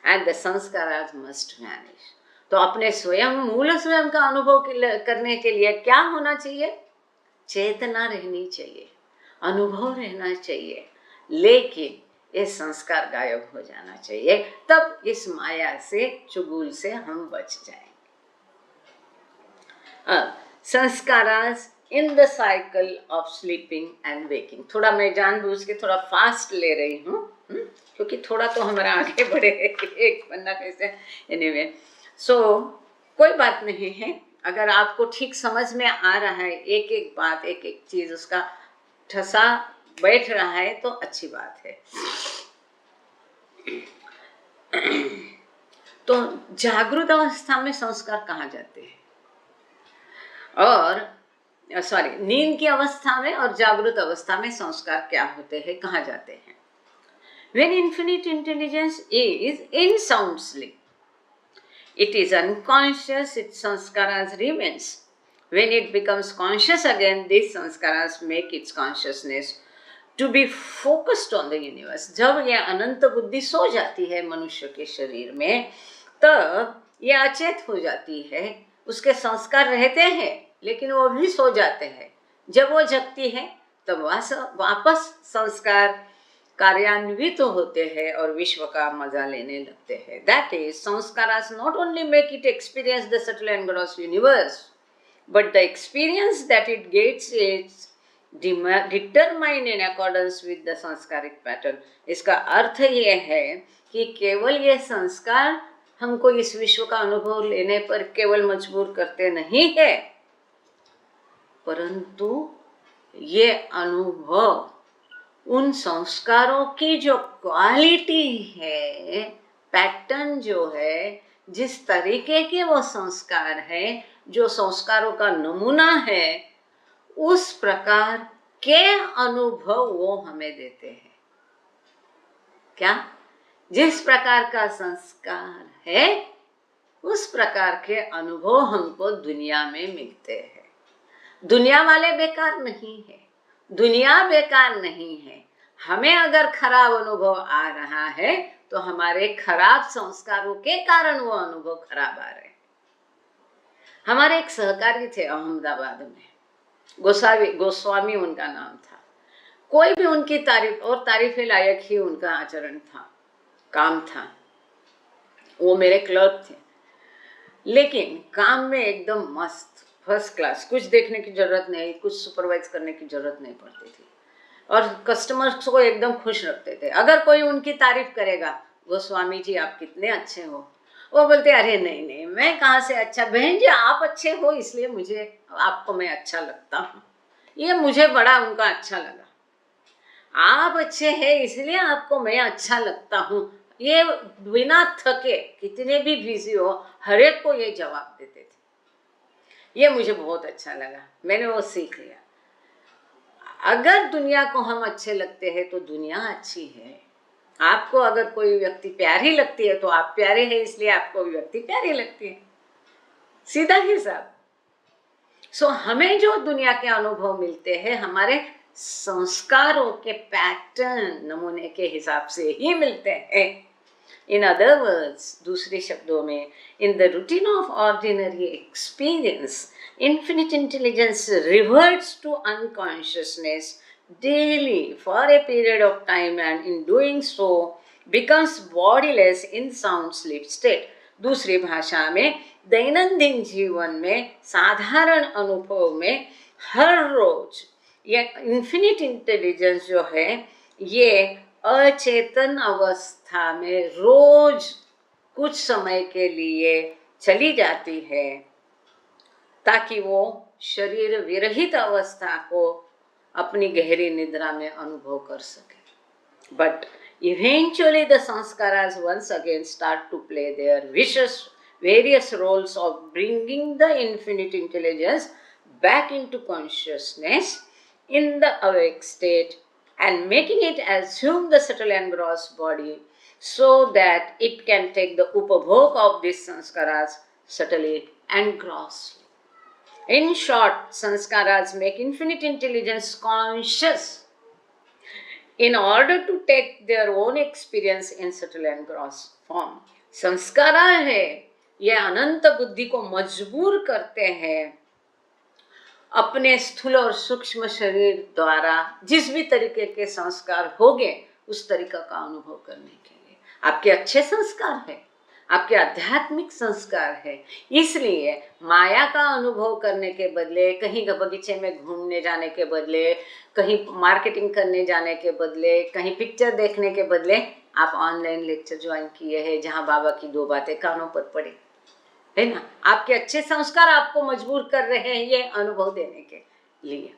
and the sanskaras must vanish. तो अपने स्वयं, मूल स्वयं का अनुभव करने के लिए क्या होना चाहिए? चेतना रहनी चाहिए, अनुभव रहना चाहिए, लेकिन ये संस्कार गायब हो जाना चाहिए। तब इस माया से, चुगुल से हम बच जाएंगे। Sanskaras in the cycle of sleeping and waking. थोड़ा मैं जानबूझ के थोड़ा फास्ट ले रही हूँ, क्योंकि थोड़ा तो हमारा आगे बढ़े, एक बनना कैसे। एनीवे, सो कोई बात नहीं है, अगर आपको ठीक समझ में आ रहा है, एक एक बात, एक एक चीज उसका ठसा बैठ रहा है, तो अच्छी बात है। तो जागृत अवस्था में संस्कार कहाँ जाते हैं, और नींद की अवस्था में और जागृत अवस्था में संस्कार क्या होते हैं, कहाँ जाते हैं? When infinite intelligence is in sound sleep, it is unconscious, its sanskaras remains. When it becomes conscious again, these sanskaras make its consciousness to be focused on the universe. जब यह अनंत बुद्धि सो जाती है मनुष्य के शरीर में, तब यह अचेत हो जाती है। उसके संस्कार रहते हैं, लेकिन वो भी सो जाते हैं। जब वो जगती है, तब वापस संस्कार कार्यान्वित होते हैं और विश्व का मजा लेने लगते हैं। That is, sanskaras not only make it experience the subtle and gross universe, but the experience that it gets is determined in accordance with the sanskaric pattern. इसका अर्थ ये है कि केवल ये संस्कार हमको इस विश्व का अनुभव लेने पर केवल मजबूर करते नहीं है, परंतु ये अनुभव उन संस्कारों की जो क्वालिटी है, पैटर्न जो है, जिस तरीके के वो संस्कार है, जो संस्कारों का नमूना है, उस प्रकार के अनुभव वो हमें देते हैं। क्या? जिस प्रकार का संस्कार है, उस प्रकार के अनुभव हमको दुनिया में मिलते हैं। दुनिया वाले बेकार नहीं है, दुनिया बेकार नहीं है। हमें अगर खराब अनुभव आ रहा है, तो हमारे खराब संस्कारों के कारण वो अनुभव खराब आ रहे हैं। हमारे एक सहकारी थे अहमदाबाद में, गोस्वामी उनका नाम था। कोई भी उनकी तारीफ, और तारीफ लायक ही उनका आचरण था, काम था। वो मेरे क्लर्क थे, लेकिन काम में एकदम मस्त, फर्स्ट क्लास। कुछ देखने की जरूरत नहीं, कुछ सुपरवाइज करने की जरूरत नहीं पड़ती थी, और कस्टमर्स को एकदम खुश रखते थे। अगर कोई उनकी तारीफ करेगा, गोस्वामी जी आप कितने अच्छे हो, वो बोलते अरे नहीं नहीं, मैं कहाँ से अच्छा, बहन जी आप अच्छे हो इसलिए मुझे आपको मैं अच्छा लगता हूँ। ये मुझे बड़ा उनका अच्छा लगा, आप अच्छे हैं इसलिए आपको मैं अच्छा लगता हूँ। ये बिना थके, कितने भी बिजी हो, हर एक को ये जवाब देते थे। ये मुझे बहुत अच्छा लगा, मैंने वो सीख लिया। अगर दुनिया को हम अच्छे लगते हैं तो दुनिया अच्छी है। आपको अगर कोई व्यक्ति प्यारी लगती है तो आप प्यारे हैं, इसलिए आपको व्यक्ति प्यारी लगती है। सीधा हिसाब। सो हमें जो दुनिया के अनुभव मिलते हैं, हमारे संस्कारों के पैटर्न, नमूने के हिसाब से ही मिलते हैं। In other words, दूसरे शब्दों में, in the routine of ordinary experience, infinite intelligence reverts to unconsciousness daily for a period of time, and in doing so becomes bodiless in sound sleep state. दूसरी भाषा में, दैनंदिन जीवन में, साधारण अनुभव में, हर रोज ये इन्फिनिट इंटेलिजेंस जो है, ये अचेतन अवस्था में रोज कुछ समय के लिए चली जाती है, ताकि वो शरीर विरहित अवस्था को अपनी गहरी निद्रा में अनुभव कर सके। But eventually the sanskaras once again start to play their various roles of bringing the infinite intelligence back into consciousness in the awake state and making it assume the subtle and gross body so that it can take the upabhog of these sanskaras subtly and grossly. In short, sanskaras make infinite intelligence conscious in order to take their own experience in subtle and gross form. संस्कारा है ये अनंत बुद्धि को मजबूर करते हैं अपने स्थूल और सूक्ष्म शरीर द्वारा जिस भी तरीके के संस्कार होंगे उस तरीका का अनुभव करने के लिए। आपके अच्छे संस्कार है, आपके आध्यात्मिक संस्कार है, इसलिए माया का अनुभव करने के बदले, कहीं बगीचे में घूमने जाने के बदले, कहीं मार्केटिंग करने जाने के बदले, कहीं पिक्चर देखने के बदले आप ऑनलाइन लेक्चर ज्वाइन किए हैं जहां बाबा की 2 बातें कानों पर पड़े, है ना। आपके अच्छे संस्कार आपको मजबूर कर रहे हैं ये अनुभव देने के लिए।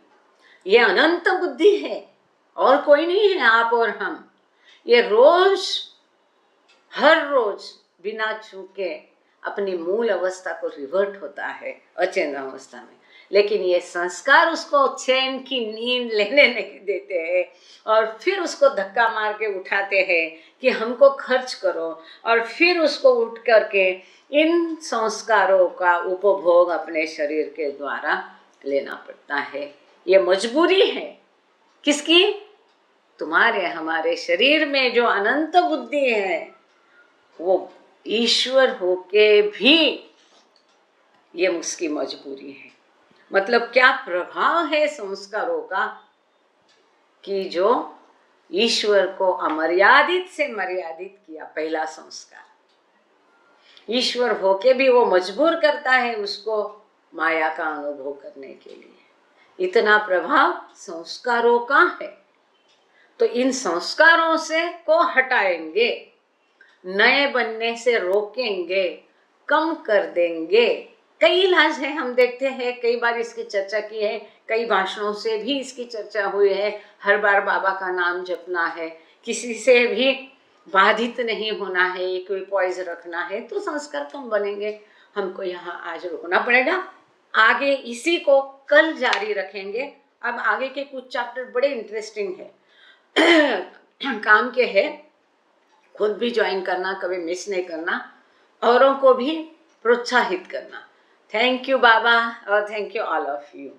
ये अनंत बुद्धि है और कोई नहीं है, आप और हम। ये रोज हर रोज बिना चूके अपनी मूल अवस्था को रिवर्ट होता है अचेतन अवस्था में, लेकिन ये संस्कार उसको चैन की नींद लेने नहीं देते हैं और फिर उसको धक्का मार के उठाते हैं कि हमको खर्च करो, और फिर उसको उठ करके इन संस्कारों का उपभोग अपने शरीर के द्वारा लेना पड़ता है। ये मजबूरी है किसकी? तुम्हारे हमारे शरीर में जो अनंत बुद्धि है वो ईश्वर होके भी ये उसकी मजबूरी है। मतलब क्या प्रभाव है संस्कारों का कि जो ईश्वर को अमर्यादित से मर्यादित किया। पहला संस्कार ईश्वर होके भी वो मजबूर करता है उसको माया का अनुभव करने के लिए। इतना प्रभाव संस्कारों का है। तो इन संस्कारों से को हटाएंगे, नए बनने से रोकेंगे, कम कर देंगे। कई इलाज है, हम देखते हैं, कई बार इसकी चर्चा की है, कई भाषणों से भी इसकी चर्चा हुई है। हर बार बाबा का नाम जपना है, किसी से भी बाधित नहीं होना है, कोई पॉइज रखना है तो संस्कार कम बनेंगे। हमको यहाँ आज रुकना पड़ेगा, आगे इसी को कल जारी रखेंगे। अब आगे के कुछ चैप्टर बड़े इंटरेस्टिंग है, काम के है, खुद भी ज्वाइन करना, कभी मिस नहीं करना, औरों को भी प्रोत्साहित करना। थैंक यू बाबा और thank you all of you.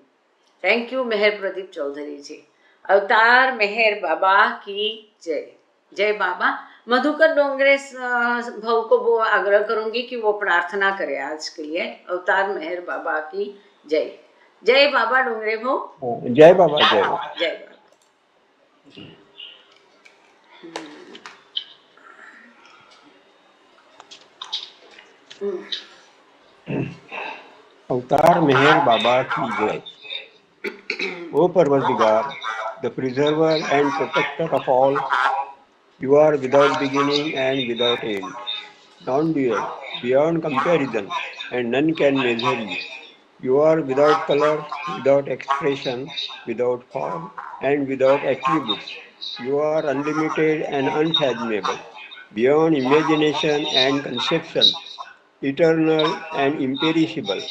Thank you Meher Pradeep Chaudhary ji. Avatar Meher बाबा की जय। जय बाबा। मधुकर डोंगरे भाव को वो आग्रह करूंगी कि वो प्रार्थना करे आज के लिए। अवतार मेहर बाबा की जय। जय बाबा डोंगरे भाव। जय बाबा। जय बाबा। जय बाबा। अवतार मेहर बाबा की जय। O Parvardigar, the preserver and protector of all, you are without beginning and without end, non-dual, beyond comparison, and none can measure you. You are without color, without expression, without form, and without attributes. You are unlimited and unfathomable, beyond imagination and conception, eternal and imperishable.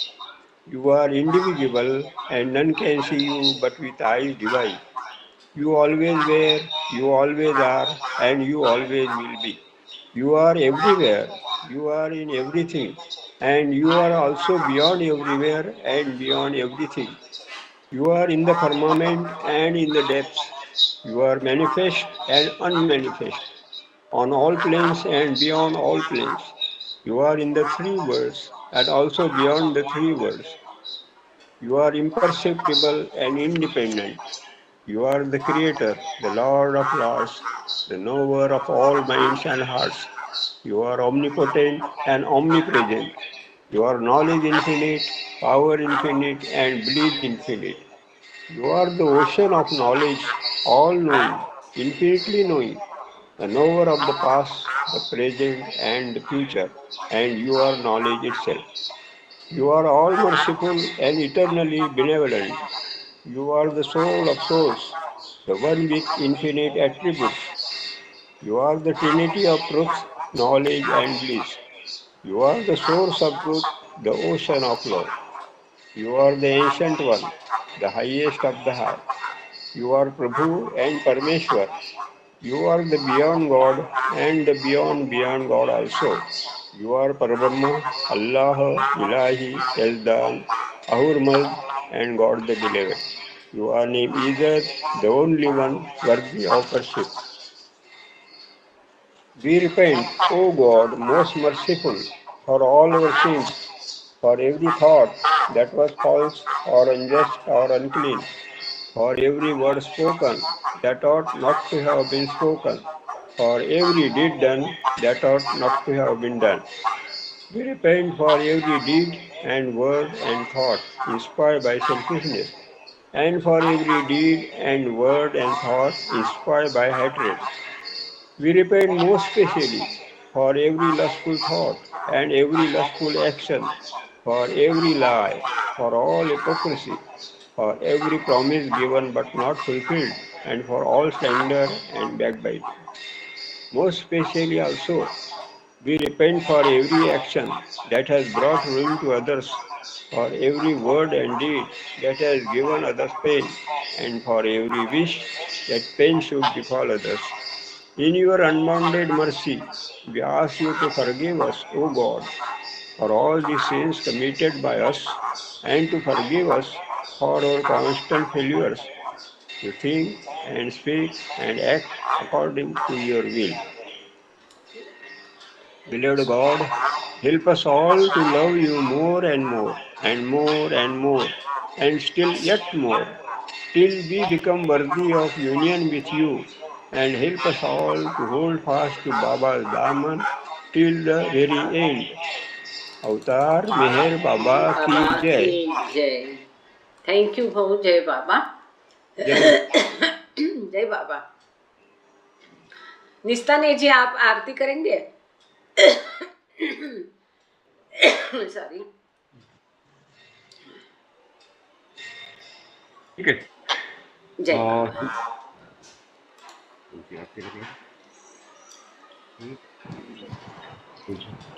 You are indivisible, and none can see you but with eyes divine. You always were, you always are, and you always will be. You are everywhere, you are in everything, and you are also beyond everywhere and beyond everything. You are in the firmament and in the depths. You are manifest and unmanifest, on all planes and beyond all planes. You are in the 3 worlds and also beyond the 3 worlds. You are imperceptible and independent. You are the Creator, the Lord of Lords, the knower of all minds and hearts. You are omnipotent and omnipresent. You are knowledge infinite, power infinite, and belief infinite. You are the ocean of knowledge, all-knowing, infinitely knowing, the knower of the past, the present, and the future, and you are knowledge itself. You are all merciful and eternally benevolent. You are the soul of souls, the one with infinite attributes. You are the trinity of truth, knowledge, and bliss. You are the source of truth, the ocean of love. You are the ancient one, the highest of the high. You are Prabhu and Parmeshwar, You are the beyond God and the beyond God also. You are Parabrahma, Allah, Ilahi, Yazdan, Ahurmaz, and God the Beloved. Your name is the only one worthy of worship. We repent, O God, most merciful, for all our sins, for every thought that was false or unjust or unclean, for every word spoken that ought not to have been spoken, for every deed done that ought not to have been done. We repent for every deed and word and thought inspired by selfishness, and for every deed and word and thought inspired by hatred. We repent most especially for every lustful thought and every lustful action, for every lie, for all hypocrisy, for every promise given but not fulfilled, and for all slander and backbiting. Most especially also, we repent for every action that has brought ruin to others, for every word and deed that has given others pain, and for every wish that pain should befall others. In your unbounded mercy, we ask you to forgive us, O God, for all the sins committed by us, and to forgive us for our constant failures to think and speak and act according to your will. Beloved God, help us all to love you more and more, and more and more, and still yet more, till we become worthy of union with you, and help us all to hold fast to Baba's Daman till the very end. Avatar Meher Baba ki Baba Jai. ki Jai. Thank you, Bhau. Jai Baba. Jai. जय बाबा. निस्ताने जी आप आरती करेंगे? Sorry. ठीक है. जय बाबा.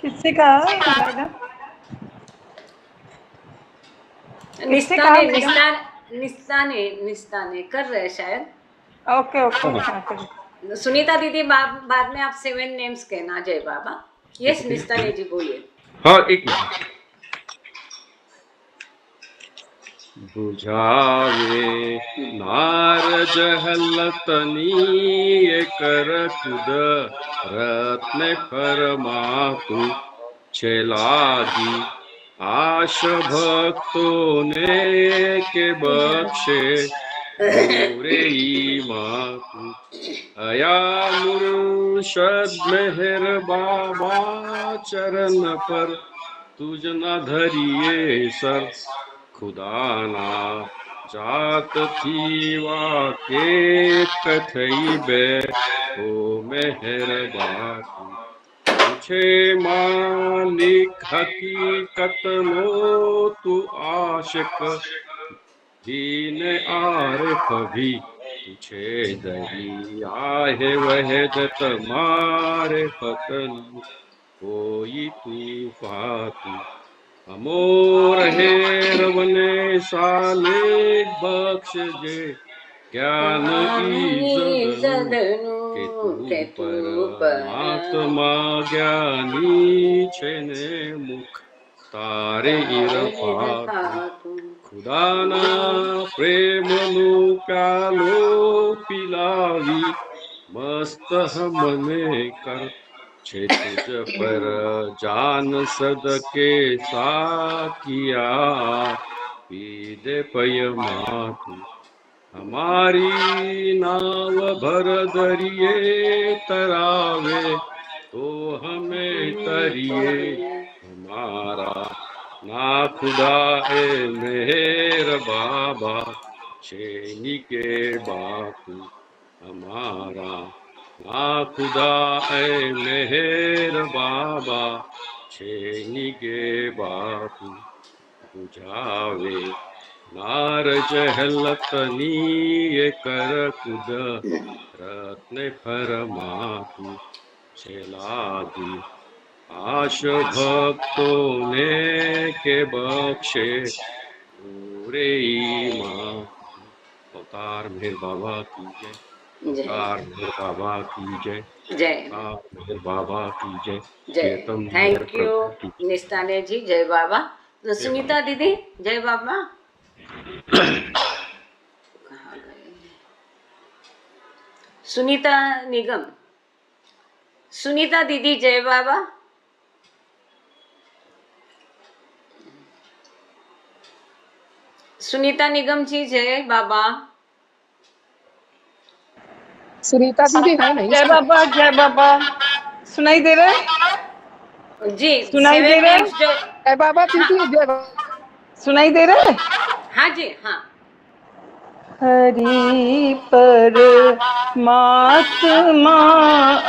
किससे कहा madam? किससे कहा निस्ताने मैडम? निस्ताने निस्ताने निस्ताने कर रहे हैं शायद. ओके ओके हाँ करिए. सुनीता दीदी बाद में आप 7 नेम्स कहना. जय बाबा. यस निस्ताने जी बोलिए. हाँ एक मिनट. बुझावे नारज हल्लतनी कर खुद रत्न फरमातु छेलागी आश भक्तों ने के बख्शे पूरे मातु अया मुर्शद मेहर बाबा चरण पर तुझ न धरिए सर खुदाना जात थी वाके कथई बे ओ मेहर बापू पूछे मालिक हकीकत लो तू आशिक दीन आरिफ भी तुझे दरी आहे वहदत मारे फतन कोई तू फातू अमोर हेरवने साले बख्श जे ज्ञान ईजदनु के तू परमात्मा ज्ञानी छेने मुख तारे इरफातु खुदाना प्रेम नु प्यालो पिलावी मस्त हमने कर छे तुझ पर जान सदके साकिया पीदे पय मातु हमारी नाव भर दरिए तरावे तो हमें तरिए हमारा ना खुदा ए मेहर बाबा शेनी के बापू हमारा ना खुदा ए मेहर बाबा छेनी के बापू बुझावे नारज हलतनी कर खुद रत्न फरमातु छेलागी आश भक्तों ने के बख्शे पूरे माँ. अवतार मेहर बाबा की जय. जय तार मेहर बाबा की जय। जय तार मेहर बाबा की जय। जय। प्रियतम मेहर थैंक यू प्रभु की जय। निस्ताने जी, जय बाबा। तो सुनीता दीदी, जय बाबा। कहाँ गए? सुनीता निगम, सुनीता दीदी, जय बाबा। सुनीता निगम जी, जय बाबा। सुनीता दीदी है नहीं? जय बाबा, जय बाबा। सुनाई दे रहा है? जी, सुनाई दे 7 रहा है? names जो जय बाबा दीदी, जय बाबा। सुनाई दे रहा है? हाँ जी, हाँ। हरि परमात्मा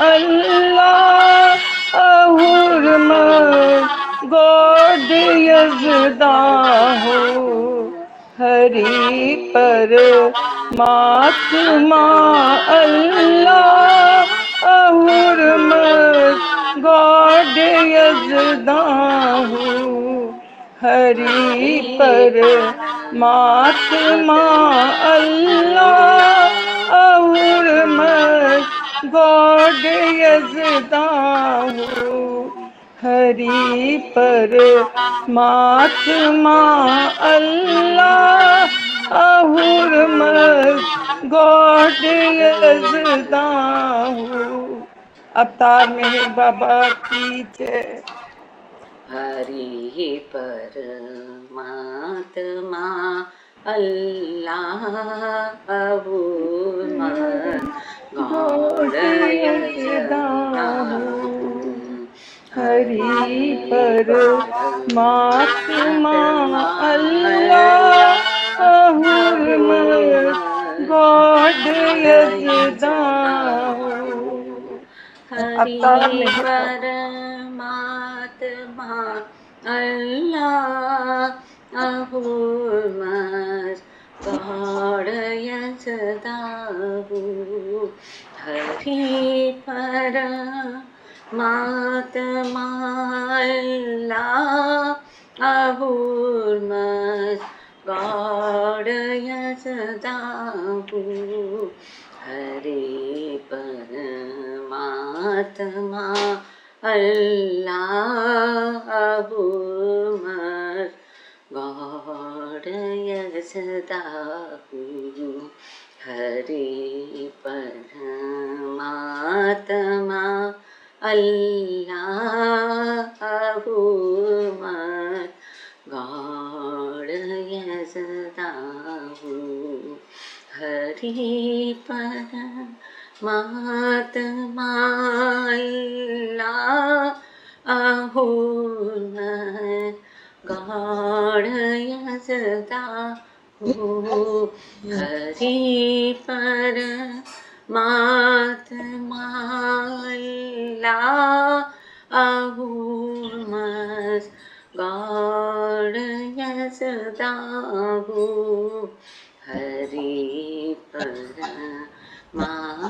अल्लाह अहुरमत गॉड यज़दाहो। हरि परमात्मा अल्लाह अहुरमत गॉड यज़दाहो। हरि परमात्मा अल्लाह अहुरमत गॉड यज़दाहो। हरि परमात्मा अल्लाह अहुरमत गॉड यज़दाहो। अवतार मेहर बाबा की जय। हरि परमात्मा अल्लाह अहुरमत गॉड यज़दाहो। हरि परमात्मा अल्लाह अहुरमत गॉड यज़दाहो। हरि परमात्मा अल्लाह अहुरमत गॉड यज़दाहो। हरि परमात्मा अल्लाह अहुरमत गॉड यज़दाहो। हरि परमात्मा अल्लाह अहुरमत गॉड यज़दाहो। हरि परमात्मा अल्लाह अहुरमत गॉड यज़दाहो। हरि परमात्मा अल्लाह अहुरमत गॉड यज़दाहो। हरि परमात्मा अल्लाह अहुरमत गॉड यज़दाहो। हरि परमात्मा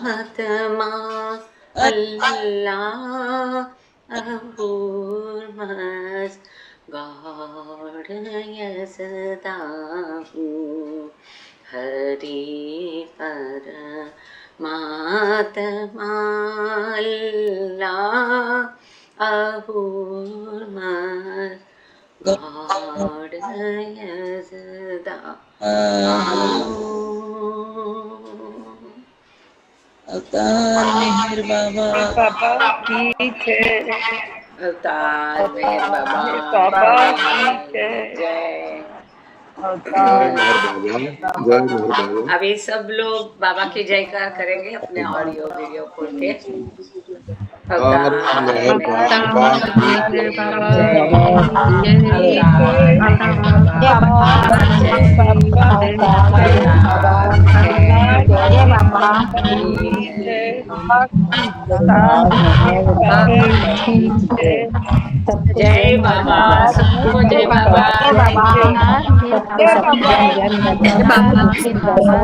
अल्लाह अहुरमत गॉड यज़दाहो। हरि परमात्मा अल्लाह अहुरमत गॉड यज़दाहो। अवतार मेहर बाबा बाबा की जय। अवतार मेहर बाबा बाबा की की जय। जय। जय मेहर बाबा, जय मेहर बाबा। अभी सब लोग बाबा की जयकार करेंगे अपने ऑडियो वीडियो खोल के। और मेहर बाबा की जय। जय बाबा, सबको जय बाबा। जय बाबा।